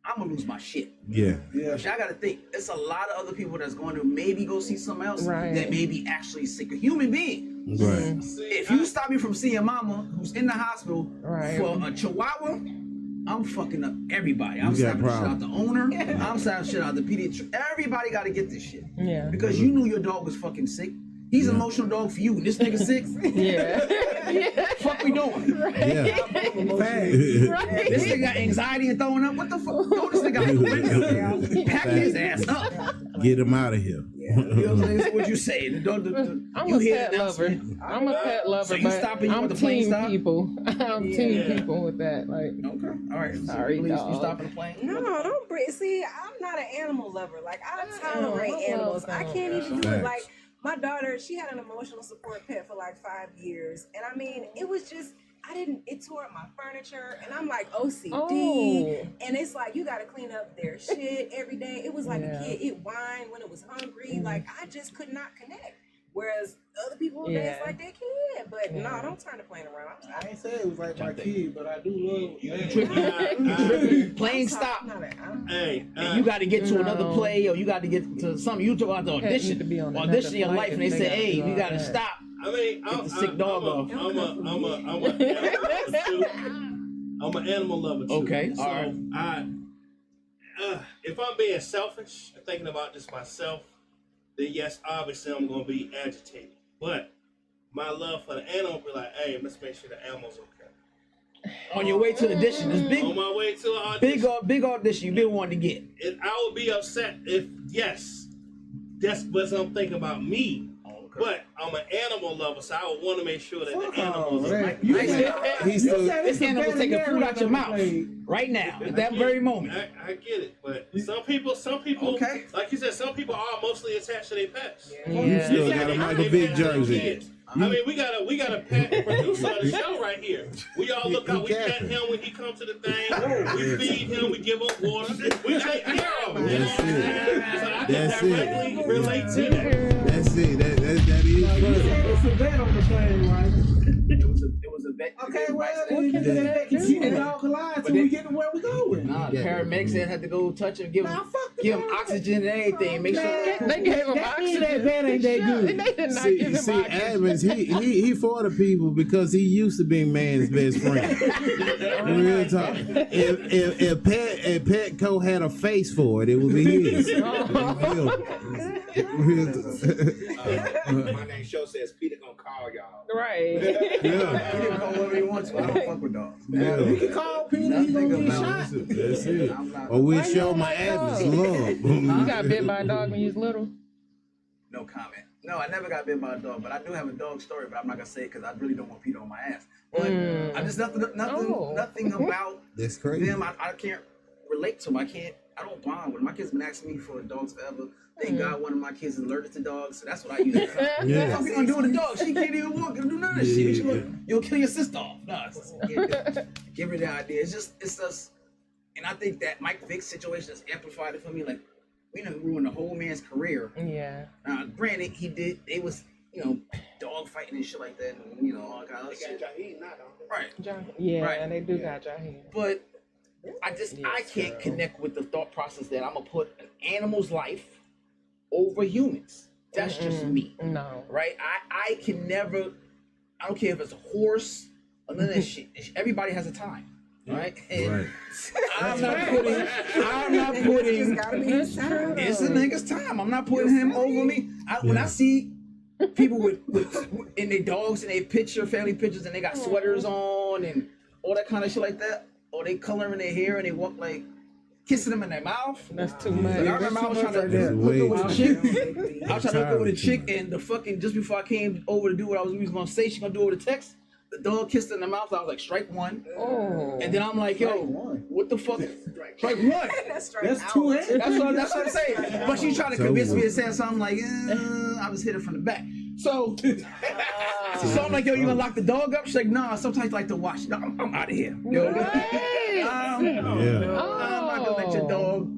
I'm gonna lose my shit. Yeah. But y'all gotta think, it's a lot of other people that's going to maybe go see something else Right. that may be actually sick, a human being. Right. If you stop me from seeing mama who's in the hospital Right. for a chihuahua, I'm fucking up everybody. I'm You got slapping shit out problem. the owner. I'm slapping shit out the pediatrician. Everybody gotta get this shit. Yeah. Because you knew your dog was fucking sick. He's an emotional dog for you. And this nigga sick. Yeah. Fuck we doing? Yeah. This nigga got anxiety and throwing up. What the fuck? Throw this nigga out the window. Pack his ass up. Get him out of here. You know what I'm saying? That's what you say. I'm You a hear pet the lover. announcement. I'm a pet lover, So you but stopping, you I'm want the plane team stop? people. I'm team people with that. Like, Okay. All right. Sorry, Please, dog. you stopping the plane? No, don't bring. See, I'm not an animal lover. Like, I tolerate I love animals. I can't even do it. Facts. Like, my daughter, she had an emotional support pet for like 5 years, and I mean, it was just. It tore up my furniture, and I'm like OCD, Oh. and it's like you gotta clean up their shit every day. It was like Yeah. a kid, it whined when it was hungry. Like, I just could not connect. Whereas other people Yeah. dance like they can. But Yeah. no, don't turn the plane around. I ain't say it was like my kid, but I do love Playing stop. Hey, And you got to get to another No. play, or you got to get to something. You talk about the Cat need audition, to be on another audition your flight life, if and they they say, gotta "Hey, do you all got to that. stop." I mean, Get the sick dog off. I'm an animal lover too. Okay, So all right. If I'm being selfish and thinking about just myself, then yes, obviously I'm gonna be agitated. But my love for the animal be like, hey, let's make sure the animal's okay. On your way to the audition, this On my way to an audition, big audition you've been wanting to get. and I would be upset if that's what I'm thinking about me. But I'm an animal lover, so I would want to make sure that the animals are that. okay. This animal taking food out your mouth right now at that very moment. I get it, but some people, Okay. like you said, some people are mostly attached to their pets. You still got a Michael Vick jersey. I mean, we got a pet producer on the show right here. We all look out. We pet him when he comes to the thing. We feed him. We give him water. We take care of him. That's it. So I That's can it. directly relate to that. That's it. That is funny. It's a vet on the plane, right? It was a vet. Okay, well, then What you can can the vet keep do? the dog alive But till we then- get to where we going. Nah, the paramedics that had to go touch him, give him, Nah, fuck the give him paramedics. oxygen and everything. Make sure. They gave him That mean oxygen. that vet ain't that good. They did not give him See, oxygen. Evans, he for the people because he used to be man's best friend. Real talk. If Petco had a face for it, it would be his. My name show says Peter gonna call y'all. Right. Yeah. He can call whatever he wants. I don't fuck with dogs. You can call Peter, he gonna get shot. That's it. I'm not. Or we Why you show don't my like Evans dogs? You love. got bit by a dog when you was little? No comment. No, I never got bit by a dog, but I do have a dog story, but I'm not gonna say it because I really don't want Peter on my ass. But I just nothing Oh. about That's crazy. them. I can't relate to them. I don't bond with them. My kids been asking me for dogs forever. Thank God one of my kids is allergic to dogs, so that's what I use. Yeah. What you gonna do with a dog? She can't even walk and do none of this shit. You'll kill your sister off. No, give her the idea. It's just, and I think that Mike Vick's situation has amplified it for me. Like, we done ruined the whole man's career. Yeah. Granted, it was, dog fighting and shit like that, and all kind of shit. Right. Yeah, Right. and they do got Jaheim. But I can't connect with the thought process that I'm gonna put an animal's life over humans. That's just me, No. right? I can never. I don't care if it's a horse or none of that shit. Everybody has a time, right? And Right. I'm not putting. Just gotta be his time. It's a nigga's time. I'm not putting him over me. When I see people with in their dogs and their family pictures, and they got sweaters on and all that kind of shit like that, or they coloring their hair and they walk like kissing them in their mouth. That's too Like, much. I remember I was trying to That's hook way up with a too chick. I was trying to hook up with a chick, and the fucking just before I came over to do what I was gonna say, she gonna do over the text. The dog kissed her in the mouth. I was like, strike one. Oh. And then I'm like, yo, what the fuck? Strike one. That's two hands. That's what I'm saying. But she tried to convince me to say something like, I was hit her from the back. So I'm like, yo, you gonna lock the dog up? She's like, nah, sometimes I like to watch. No, I'm out of here. Yo, I'm not gonna let your dog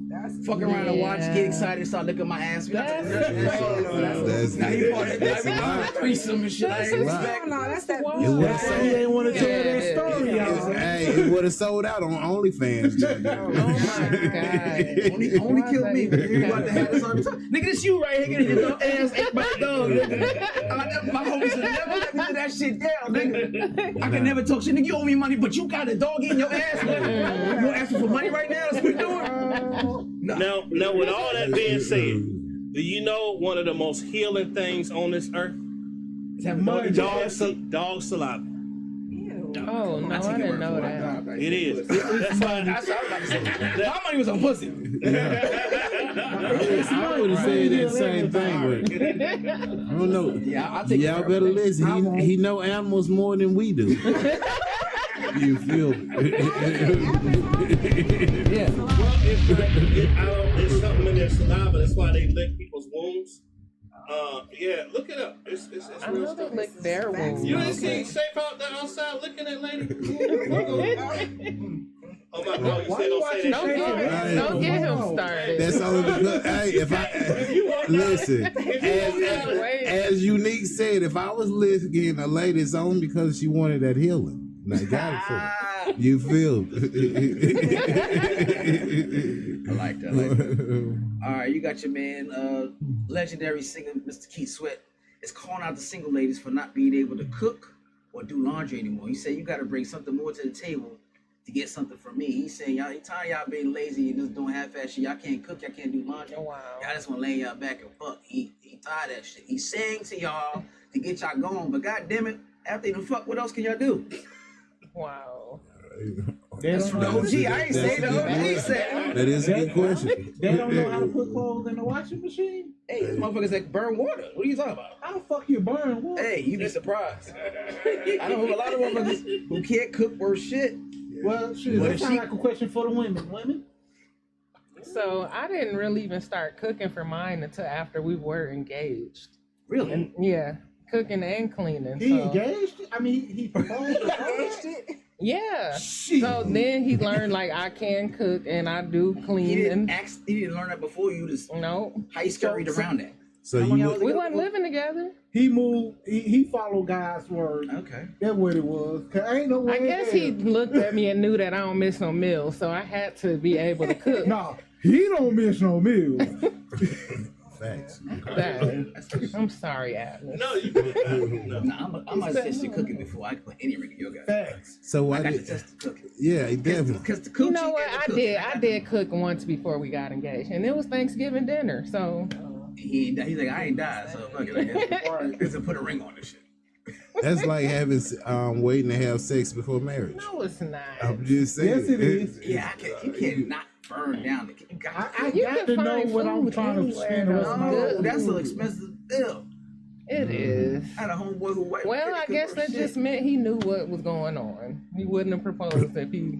fuck around and watch, get excited, start licking my ass. That's Now he part of the threesome and shit. I ain't expect. No, that's that. It would have He ain't want to tell that story, y'all. Hey, it would have sold out on OnlyFans. Oh my God. Only kill me. You about to have this all the time. Nigga, this you right here getting your ass ate by a dog. Nigga. My homies will never let me do that shit down, nigga. I can never talk shit. Nigga, you owe me money, but you got a dog in your ass. Nigga. You asking for money right now? That's what you doing? Now, with all that being said, do you know one of the most healing things on this earth? Is that money? Dog saliva. Oh, no, I didn't know that. It is. That's why. That's what I was about to say. My money was on pussy. I would have said that same thing, but I don't know. Yeah, I'll take Y'all it. better listen. He know animals more than we do. You feel me? Yeah. Well, it's something in their saliva. That's why they lick people's wounds. Yeah, look it up. It's I real know they stuff. lick their wounds. You ain't seen Safe out there outside looking at lady? Oh my God! You said don't say that. Don't get him started. That's only because, hey, if I listen, as unique said if I was listening a lady, it's only because she wanted that healing. And I got it for her. You feel? I like that. All right, you got your man, legendary singer Mr. Keith Sweat, is calling out the single ladies for not being able to cook or do laundry anymore. He said you got to bring something more to the table to get something from me. He's saying y'all, he tired of y'all being lazy and just doing half-ass shit. Y'all can't cook, y'all can't do laundry. Wow. Y'all just want to lay y'all back and fuck. He tired of that shit. He's saying to y'all to get y'all going, but god damn it, after you done fuck, what else can y'all do? Wow. That's from the OG. I ain't saying the OG said. That is a good question. They don't know how to put clothes in the washing machine. Hey, these motherfuckers that burn water. What are you talking about? How the fuck you burn water? Hey, you be surprised. I know a lot of motherfuckers who can't cook worth shit. Well, shit, But that if sounds she- like a question for the women. Women? So I didn't really even start cooking for mine until after we were engaged. Really? And yeah, cooking and cleaning. He so. engaged? I mean, he proposed to her? Yeah. Shit. So then he learned like I can cook and I do clean. He didn't and he didn't learn that before you. Just no, how you scurried around that. So How long you y'all would, we together wasn't for? living together. He moved, he followed God's word. Okay. That's what it was. Cause ain't no way. I guess he looked at me and knew that I don't miss no meals, so I had to be able to cook. Nah, he don't miss no meals. facts. That- I'm sorry, Atlas. No, you no. Nah, I'm gonna test your cooking before I put any ring in your guy. Facts. So I why got to did? test the cooking. Yeah, definitely. Because the coochie You know what? and the I cooking, did. got I to- did cook once before we got engaged, and it was Thanksgiving dinner. So He ain't die. He's like, I ain't died, so fuck it. I guess. Just put a ring on this shit. That's like having waiting to have sex before marriage. no, it's not. I'm just saying. Yes, it is. Yeah, you can't not burn down the. You got I You got can to know find what I'm food trying to anywhere, spend the rest of my though. life. No, that's an expensive bill. It is. I had a homeboy who white. Well, I guess that just meant he knew what was going on. He wouldn't have proposed if he.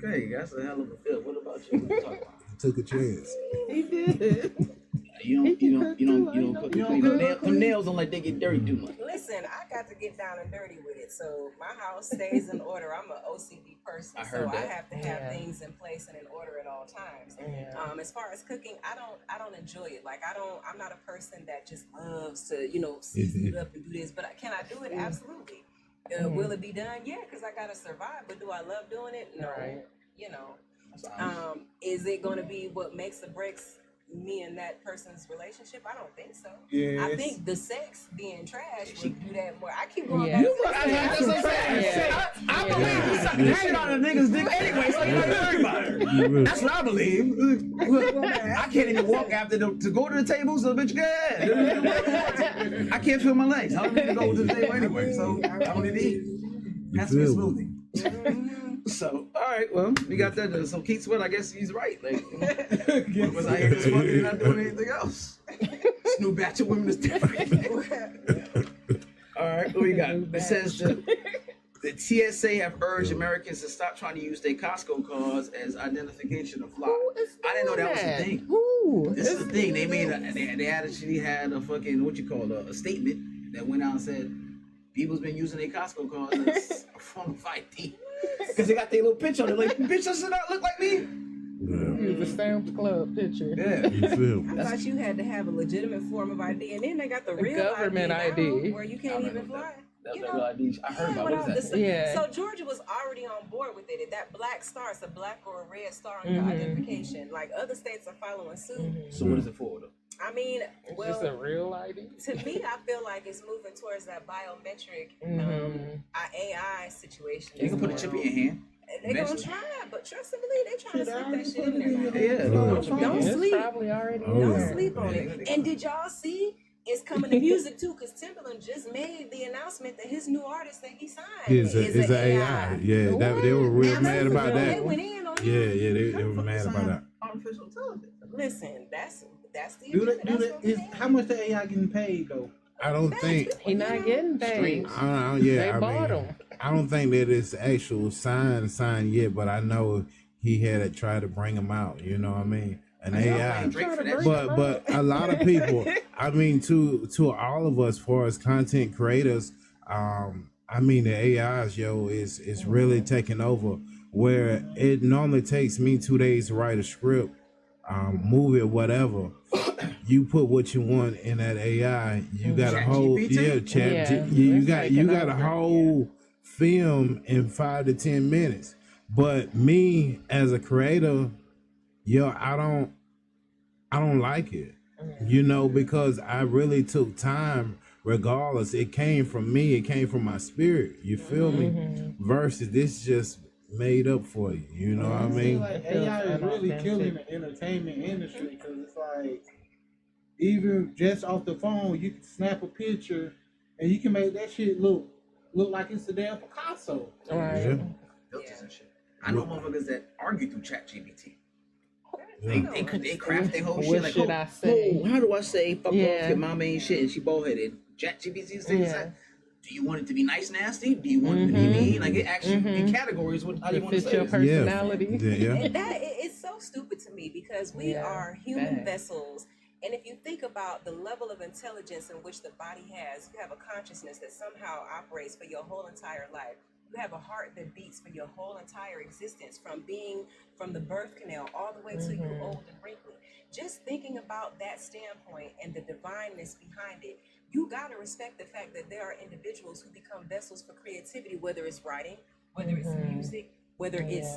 Okay, that's a hell of a bill. What about you? What you talking about? Took a chance. He did. You don't cook. You don't don't cook. them nails don't like they get dirty too much. Listen, I got to get down and dirty with it, so my house stays in order. I'm an OCD person, I heard so I that. have to have Yeah. things in place and in order at all times. Yeah. As far as cooking, I don't enjoy it. Like I'm not a person that just loves to season it up and do this. But can I do it? Absolutely. Will it be done? Yeah, because I gotta survive. But do I love doing it? No. Right. Is it gonna be what makes or breaks me and that person's relationship? I don't think so. Yes. I think the sex being trash would do that more. I keep going Yeah. back to That's what I'm saying. Yeah. I Yeah. believe you sucking shit on a nigga's dick anyway, so you don't worry about it. That's what I believe. Look, I can't even walk after to go to the table, so bitch, go ahead. I can't feel my legs. I don't need to go to the table anyway, so I don't need to eat. That's me a feel smoothie. So, all right, well, we got that. So Keith Sweat, I guess he's right. Like, was I here this fucking not doing anything else? This new batch of women is different. All right, what we got? It says the TSA have urged Americans to stop trying to use their Costco cards as identification of fly. Who is I didn't know that was doing a thing. Who? This is the thing. They made they actually had a fucking a statement that went out and said people's been using their Costco cards as a form of ID because they got their little picture on it. Like, bitch, does it not look like me? Use the Sam's Club picture. Yeah. You feel? I thought you had to have a legitimate form of ID, and then they got the real government ID, now, ID. where you can't even fly. That's You that know, real ID. I heard about what is that? Yeah. So Georgia was already on board with it. That black star, it's a black or a red star on your Mhm. identification. Like other states are following suit. So what is it for? Though? I mean, Just a well, real ID. to me, I feel like it's moving towards that biometric Mhm. AI situation. You can put a chip in your hand. They're gonna eventually. try, but trust and believe, they trying to Shit, I slip already that shit put in it in there. your Yeah. Don't It's sleep. probably already Oh, Don't yeah. sleep on Yeah. it. And did y'all see? It's coming to music too, because Timberland just made the announcement that his new artist that he signed Is an AI. Yeah, they were real Now, mad about They that. went in on Yeah, him. yeah, they were mad about that. Artificial intelligence. Listen, that's the Do agenda. That's what we is had. how much the AI getting paid though? I don't think. He not getting paid. Yeah, They bought him. I don't think that it's actual sign yet, but I know he had tried to bring him out. You know what I mean? An AI. Drake for that shit. But a lot of people, I mean, to all of us, for as content creators, I mean, the AIs, is really taking over. Where it normally takes me 2 days to write a script, movie, whatever. you put what you want in that AI, you got a whole ChatGPT? you got a whole film in 5 to 10 minutes. But me as a creator, I don't like it. Because I really took time. Regardless, it came from me. It came from my spirit. You feel me? Versus this just made up for you. You know what I mean? Like AI is really killing the entertainment industry because it's like even just off the phone, you can snap a picture and you can make that shit look like it's a damn Picasso. Right. Yeah. Filters and shit. I know motherfuckers that argue through ChatGPT. They craft their whole shit like, I say? how do I say fuck off your mama ain't shit and she bald-headed? ChatGPT says, do you want it to be nice nasty? Do you want it to be mean? Like it actually in categories how do you want to say your this? personality. Yeah. And that it's so stupid to me because we are human vessels. And if you think about the level of intelligence in which the body has, you have a consciousness that somehow operates for your whole entire life. You have a heart that beats for your whole entire existence, from the birth canal all the way to you old and wrinkly. Just thinking about that standpoint and the divineness behind it, you got to respect the fact that there are individuals who become vessels for creativity, whether it's writing, whether it's music, whether it's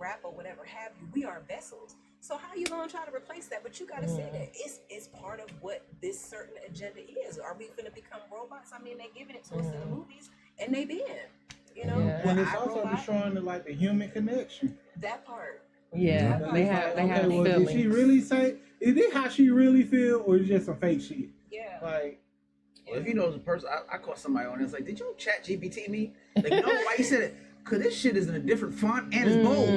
rap or whatever have you. We are vessels. So how you gonna try to replace that? But you gotta say that it's part of what this certain agenda is. Are we gonna become robots? I mean, they're giving it to us in the movies, and they been, And it's also destroying the human connection. That part. Yeah, they have feelings. Did she really say? Is it how she really feel, or is it just some fake shit? Yeah. Like. Well, if you know the person, I caught somebody on it. It's like, did you ChatGPT me? Like, you know why you said it? Cause this shit is in a different font and it's bold.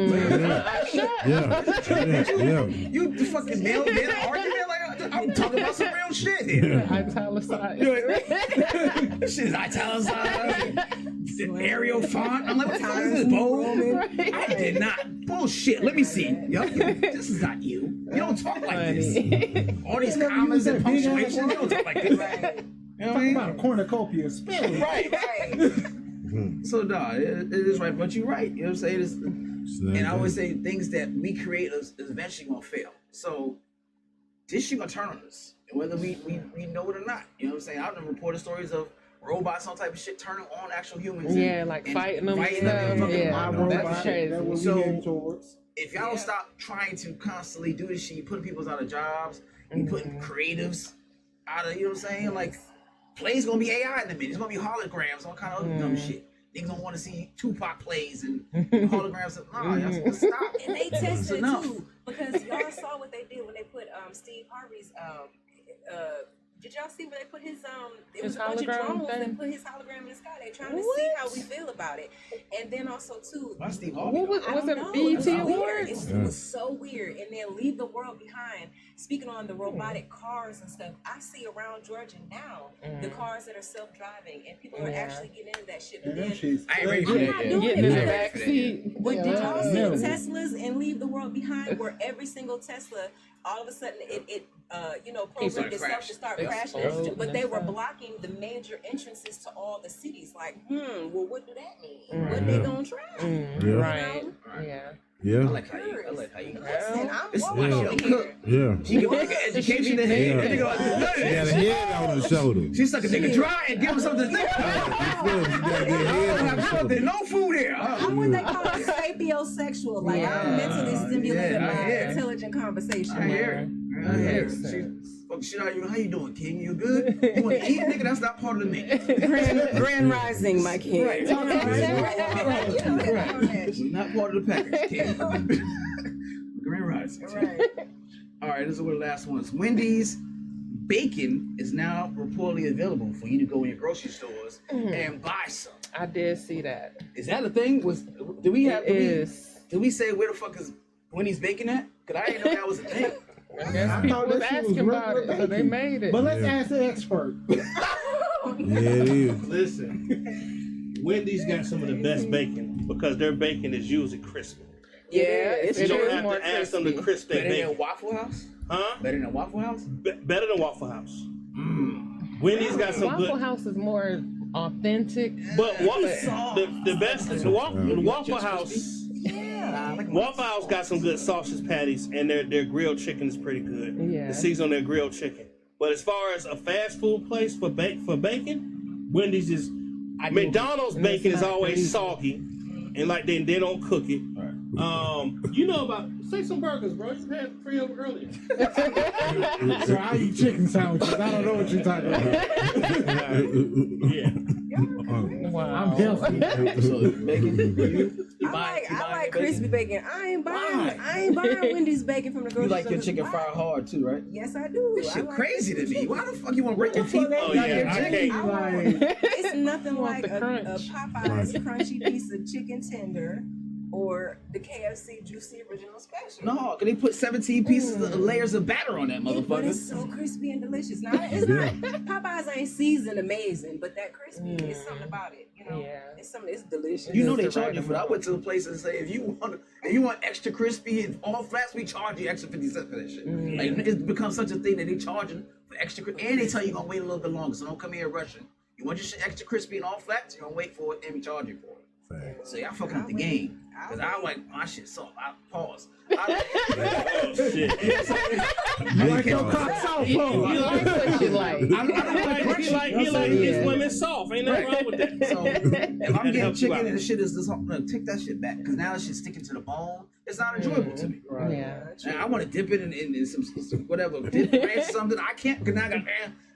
You fucking nailed the argument. Like I'm talking about some real shit here. Italicized. This shit is italicized. Arial font. I'm like, what the fuck is this, bold? I did not. Bullshit. Let me see. This is not you. You don't talk like this. All these commas and punctuation. You don't talk like this. Right. You know what I mean? About a cornucopia spelling. Right. So no, it is right, but you're right. You know what I'm saying? And I always say things that we create is eventually gonna fail. So this shit gonna turn on us, whether we know it or not. You know what I'm saying? I've been reported stories of robots, some type of shit turning on actual humans. Yeah, like fighting them and stuff. That's crazy. So if y'all don't stop trying to constantly do this shit, you putting people out of jobs, you putting creatives out of, you know what I'm saying? Like plays gonna be AI in a minute. It's gonna be holograms, all kind of other dumb shit. Niggas don't want to see Tupac plays and holograms. Nah, y'all supposed to stop. And they tested it too, because y'all saw what they did when they put Steve Harvey's did y'all see where they put his it was a bunch of drones that put his hologram in the sky? They trying to see how we feel about it. And then also too, Steve Harvey? Was it a BET award? It was so weird. And then Leave the World Behind. Speaking on the robotic cars and stuff, I see around Georgia now the cars that are self-driving, and people are actually getting into that shit. But then I ain't ready for that yet. Getting in the backseat. But did y'all see Teslas and Leave the World Behind, where every single Tesla, all of a sudden it programmed itself to start crashing, but they were blocking the major entrances to all the cities. Like, well, what do that mean? What they gonna try? Right. Yeah. Yeah. I like how you. Listen, I'm It's woke over here. Yeah. She can make an education in here. She got a head on the shoulder. She suck a nigga dry and give him something to think about. There's no food here. I'm what they call sapiosexual. Like I'm mentally stimulated by intelligent conversation. I hear it. Fuck shit out of you. How you doing, King? You good? You want to eat, nigga? That's not part of the menu. Grand rising, my king. Right. Not part of the package, King. Grand rising. Right. All right, this is one of the last ones. Wendy's bacon is now reportedly available for you to go in your grocery stores and buy some. I did see that. Is that a thing? Did we say where the fuck is Wendy's bacon at? Because I didn't know that was a thing. I guess people was asking about it, so they made it. But let's ask the expert. Yeah, it is. Listen, Wendy's got some of the best bacon because their bacon is usually crispy. Yeah, You don't have to ask them to crisp their Better bacon. than Waffle House? Huh? Better than Waffle House? Better than Waffle House. Wendy's got some Waffle good. House is more authentic. But what the best is the Waffle House. Yeah. Waffle House got some good sausage patties, and their grilled chicken is pretty good. Yeah. The season on their grilled chicken. But as far as a fast food place for bacon, Wendy's is. McDonald's bacon is always soggy, and like they don't cook it. You know about say some burgers, bro. You had 3 of them earlier. So I eat chicken sandwiches. I don't know what you're talking about. Yeah. Wow. I'm healthy. So bacon. I like crispy bacon. I ain't buying Wendy's bacon from the grocery You store. like your chicken fried hard too, right? Yes, I do. This shit I like crazy to crispy me. Why the fuck you want to break your teeth? Oh yeah, I can't. It's nothing Want like the a crunch. Popeyes crunchy piece of chicken tender or the KFC Juicy Original Special. No, cause they put 17 pieces of layers of batter on that But motherfucker. it's so crispy and delicious. Now it's not Popeyes ain't seasoned amazing, but that crispy is something about it. You know, Yeah. it's delicious. You know they the charge right you for that. I went to a place and say if you want extra crispy and all flats, we charge you extra 50 cents for that shit. Like it's become such a thing that they charging for extra and they tell you you're gonna wait a little bit longer, so don't come here rushing. You want your shit extra crispy and all flats, you're gonna wait for it and we charge you for it. So y'all fucking up the game. Cause I like my shit soft. I pause. Oh shit. You like your cock soft, You like what you like. He like his women soft. Ain't nothing wrong with that. So if I'm getting helps you chicken out. and the shit is this, take that shit back. Cause now that shit's sticking to the bone. It's not enjoyable to me. Yeah. And I want to dip it in some whatever dip ranch something. I can't because now I got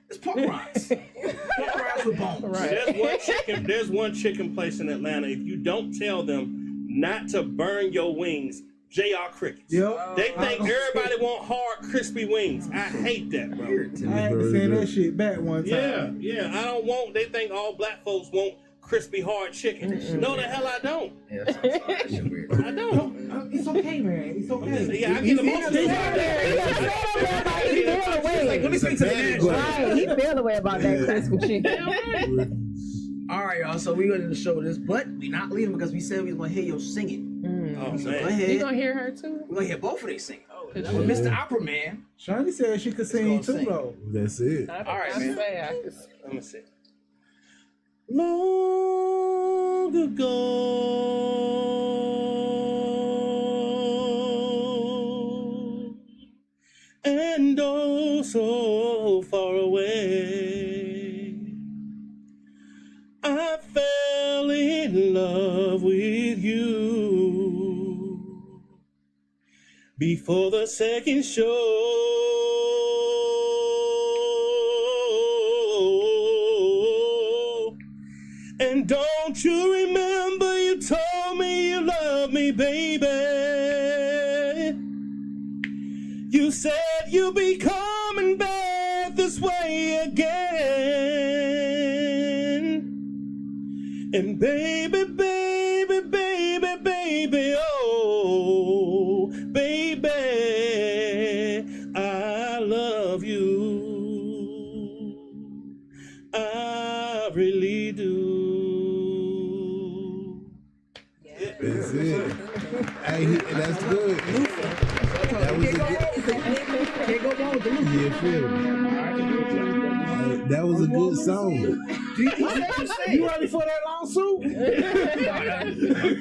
it's pork rinds. Pork rinds with bones. Right. There's one chicken place in Atlanta. If you don't tell them not to burn your wings, JR Crickets. Yep. They think everybody want hard, crispy wings. I hate that, bro. I had to send that shit back one time. Yeah. I don't want. They think all black folks want crispy, hard chicken. No, the hell I don't. Yeah, that shit weird. I don't. It's okay, man. It's okay. Yeah, I get emotional. Like, let me speak to the manager. Right, he feel the way about that crispy chicken. All right, y'all. So we going to show this, but we not leaving because we said we was gonna hear your singing. Oh So go man. ahead. You gonna hear her too? We're gonna hear both of they singing. Could Well, you? Mr. Opera Man. Shani said she could sing gonna too, sing. though. That's it. All right, man. Let me see. Long ago, and oh so far away, I fell in love with you before the second show. And don't you remember you told me you love me, baby? You said you'll be coming back this way again. And baby, baby, baby, baby, oh, baby, I love you. I really do. That's it. Hey, that's good. That was a good. Can't go wrong with the loop. You feel me? That was a good song. You ready for that lawsuit?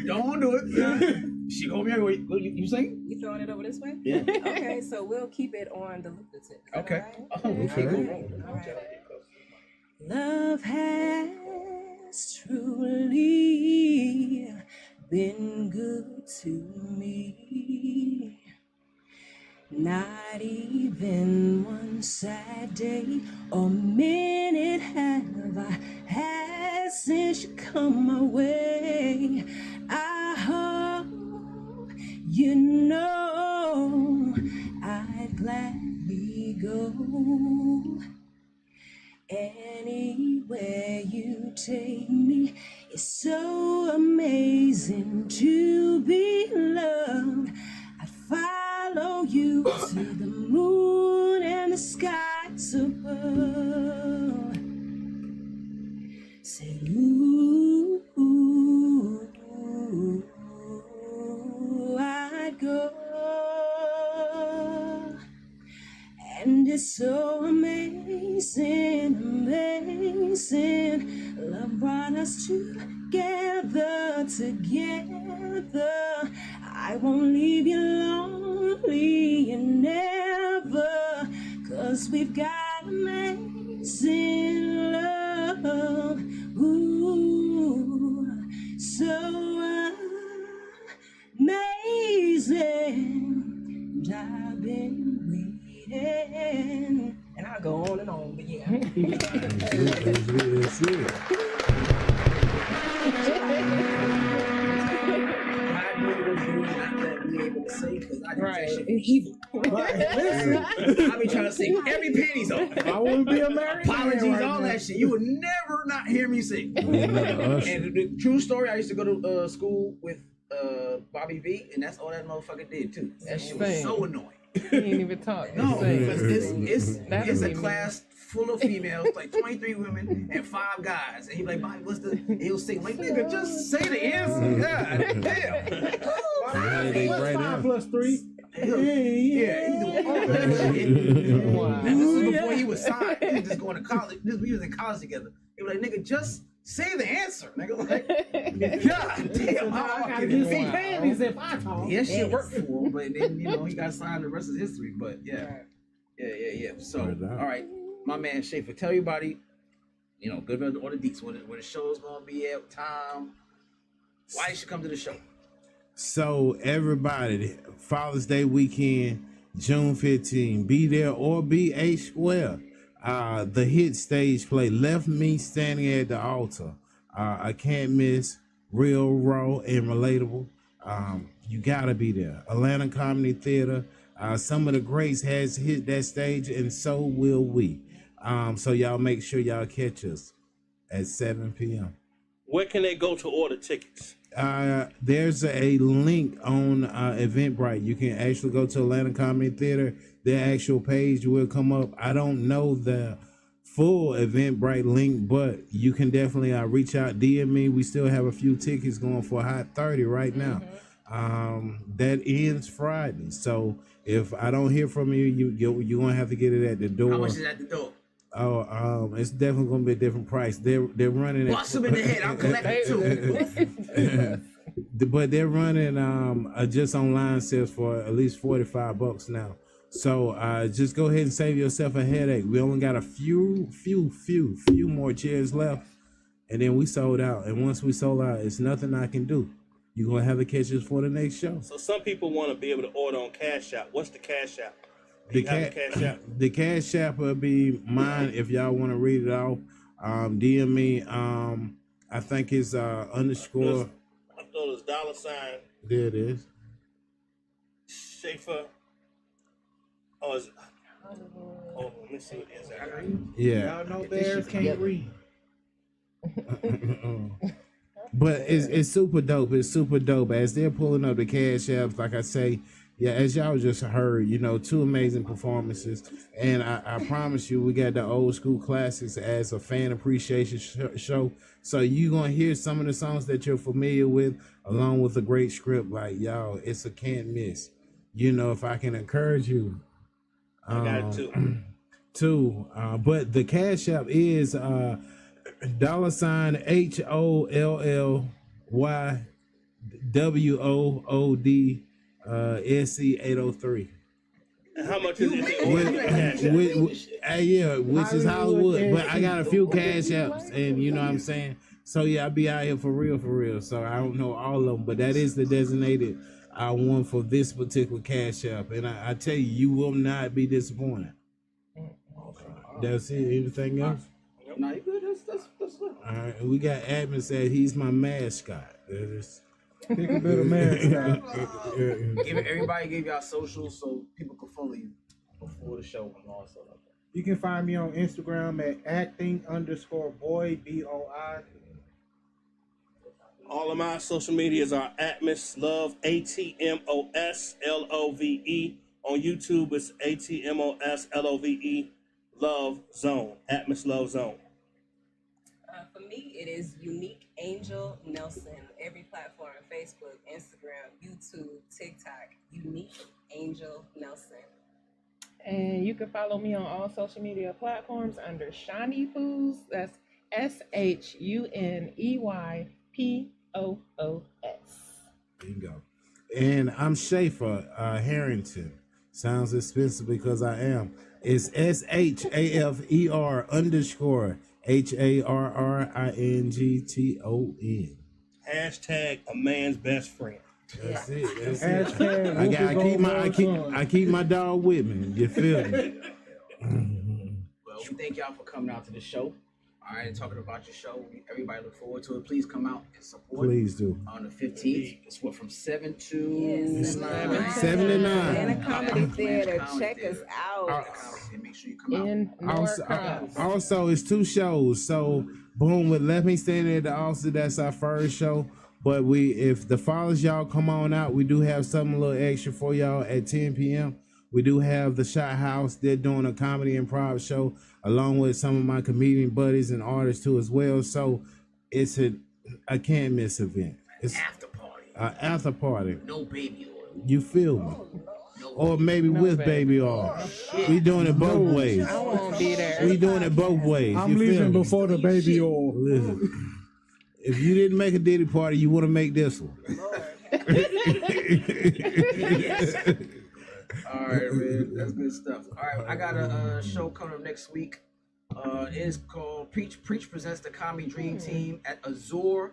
Don't do it. She go here. You sing? You throwing it over this way? Yeah. Okay, so we'll keep it on the loop. That's it. Is that Okay. all right? Okay. All right. Love has truly been good to me. Not even one sad day or minute have I had since you come my way. I hope you know I'd gladly go anywhere you take me. It's so amazing to be loved. I'd follow you to the moon and the skies above. Say, ooh, I'd go. And it's so amazing, amazing. Love brought us together, together. I won't leave you lonely and never, 'cause we've got amazing love. Ooh, so amazing. And I've been waiting. And I'll go on and on, but yeah. That's it. I knew it was you not letting me able to say because I did Right. that shit for evil. But listen, I be trying to sing every penny's off. I wouldn't be a married man Apologies, right all now. that shit. You would never not hear me sing. And the true story, I used to go to school with Bobby V, and that's all that motherfucker did too. That shit was Same. so annoying. He ain't even talk. No, because That'd it's a be me. class full of females, like 23 women and 5 guys. And he'd be like, Bobby, what's the? And he'll sing. I'm like, nigga, just say the answer. God damn. What's 5 plus 3? Yeah, he do all that shit. Wow. And this is before he was signed. He was just going to college. We was in college together. He was like, nigga, just say the answer. Nigga, like, God damn, how I hard gotta can get it some be? panties if I talk. Yeah, shit worked for him, but then he got signed. The rest is history. But yeah. So, all right, my man Schaefer, tell everybody, good about all the deets, where the show's gonna be at, time, why you should come to the show. So everybody, Father's Day weekend, June 15, be there or be a square. The hit stage play Left Me Standing at the Altar. I can't miss, real, raw, and relatable. You gotta be there. Atlanta Comedy Theater. Some of the greats has hit that stage, and so will we. So y'all make sure y'all catch us at 7 p.m. Where can they go to order tickets? There's a link on Eventbrite. You can actually go to Atlanta Comedy Theater. Their actual page will come up. I don't know the full Eventbrite link, but you can definitely reach out, DM me. We still have a few tickets going for Hot 30 right now. That ends Friday. So if I don't hear from you, you're gonna have to get it at the door. How much is at the door? Oh, it's definitely gonna be a different price. They're running it. Bust them in the head. I'll collect it too. But they're running just online sales for at least $45 now. So just go ahead and save yourself a headache. We only got a few more chairs left, and then we sold out. And once we sold out, it's nothing I can do. You're gonna have to catch us for the next show. So some people want to be able to order on Cash App. What's the Cash App? The Cash App. The Cash App will be mine if y'all want to read it off. DM me. I think it's underscore. I thought it was $. There it is. Schaefer. Oh, let me see what it is. Yeah. Y'all know bears can't read. But it's super dope. It's super dope. As they're pulling up the Cash Apps, like I say, yeah, as y'all just heard, 2 amazing performances. And I promise you, we got the old school classics as a fan appreciation show. So you're going to hear some of the songs that you're familiar with, along with a great script. Like, y'all, it's a can't miss. If I can encourage you. I got it too. But the Cash App is $HOLLYWOOD SC803. And how much is it? Which is Hollywood. But I got a few Cash Apps, and you know what I'm saying? So yeah, I'll be out here for real. So I don't know all of them, but that is the designated one for this particular Cash App. And I tell you, you will not be disappointed. That's it. Anything else? No, you good. That's good. All right. We got admin said he's my mascot. That is. Pick a bit of mascot. Everybody gave y'all socials so people can follow you before the show and all stuff like that. You can find me on Instagram at acting_boy BOI. All of my social medias are @MissLove, ATMOSLOVE. On YouTube, it's ATMOSLOVE Love Zone, @MissLoveZone. For me, it is Unique Angel Nelson. Every platform: Facebook, Instagram, YouTube, TikTok. Unique Angel Nelson. And you can follow me on all social media platforms under Shawnee Poos. That's SHUNEYPOOS. Bingo. And I'm Schaefer Harrington. Sounds expensive because I am. It's SHAFER_HARRINGTON. Hashtag a man's best friend. That's it. That's Hashtag it. I keep my dog with me. You feel me? Well, we thank y'all for coming out to the show. All right, talking about your show. Everybody look forward to it. Please come out and support. Please do. On the 15th. It's what, from 7 to Yes, 9? 7 to 9. Atlanta Comedy Theater. Comedy Check us Theater. out. Make sure you come out. In Norcross. Also, it's 2 shows. So, boom, with Let Me Stand at the Altar, that's our first show. But if the fathers y'all come on out, we do have something a little extra for y'all at 10 p.m. We do have the Shot House. They're doing a comedy improv show along with some of my comedian buddies and artists too as well. So it's a can't miss event. It's After party. After party. No baby oil. You feel me? Or maybe with baby oil. We doing it both ways. I won't be there. We doing it both ways. I'm You feel leaving me? before the baby oil. Listen, if you didn't make a Diddy party, you want to make this one. All right, man. That's good stuff. All right, I got a show coming up next week. It's called Preach Presents the Comedy Dream Team at Azure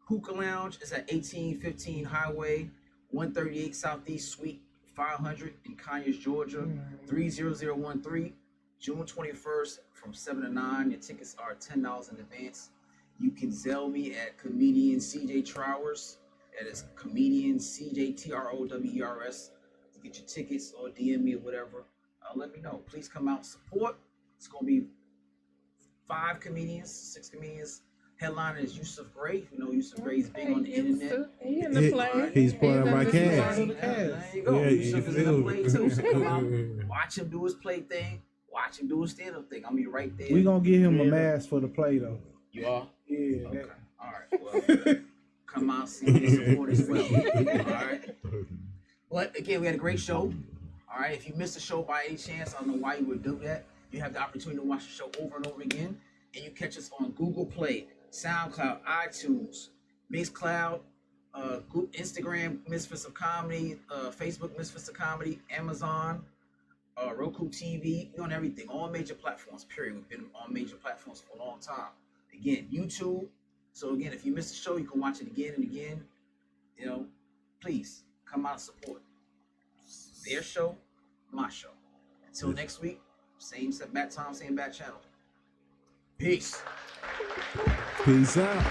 Hookah Lounge. It's at 1815 Highway, 138 Southeast Suite 500 in Conyers, Georgia, 30013. June 21st from 7 to 9. Your tickets are $10 in advance. You can Zelle me at comedian CJ Trowers. That is comedian CJ TROWERS. To get your tickets or DM me or whatever. Let me know. Please come out and support. It's going to be 5 comedians, 6 comedians. Headliner is Yusuf Gray. You know Yusuf Gray is big on the internet. He in the play. He's part of my cast. There you go. Yeah, Yusuf is in the you play too. So come out, watch him do his play thing. Watch him do his stand-up thing. I'm gonna be right there. We gonna give him a mask for the play though. You are? Yeah. Okay. All right. Well, come out, see me, support as well. All right. But again, we had a great show. All right. If you missed the show by any chance, I don't know why you would do that. You have the opportunity to watch the show over and over again, and you catch us on Google Play, SoundCloud, iTunes, Mixcloud, Instagram, Misfits of Comedy, Facebook, Misfits of Comedy, Amazon. Roku TV, on everything, all major platforms, period. We've been on major platforms for a long time. Again, YouTube. So again, if you missed the show, you can watch it again and again. You know, please come out and support. Their show, my show. Until next week, same bat time, same bat channel. Peace. Peace out.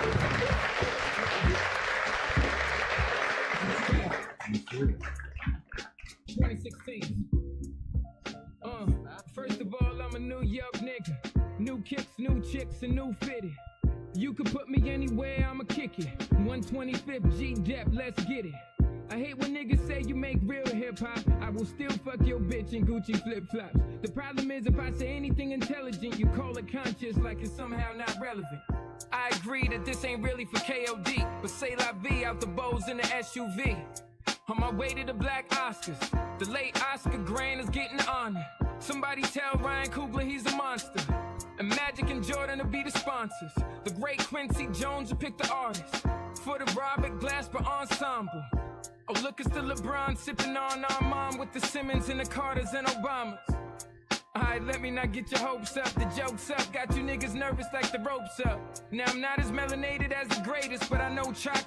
2016. First of all, I'm a New York nigga. New kicks, new chicks, and new fitted. You can put me anywhere, I'ma kick it. 125th G-Dep, let's get it. I hate when niggas say you make real hip-hop. I will still fuck your bitch in Gucci flip-flops. The problem is if I say anything intelligent, you call it conscious like it's somehow not relevant. I agree that this ain't really for KOD, but say la vie out the bows in the SUV. On my way to the Black Oscars, the late Oscar Grant is getting honored. Somebody tell Ryan Coogler he's a monster. And Magic and Jordan will be the sponsors. The great Quincy Jones will pick the artist. For the Robert Glasper Ensemble. Oh, look, it's the LeBron sipping on our mom with the Simmons and the Carters and Obamas. Alright, let me not get your hopes up. The joke's up, got you niggas nervous like the ropes up. Now I'm not as melanated as the greatest, but I know Chalk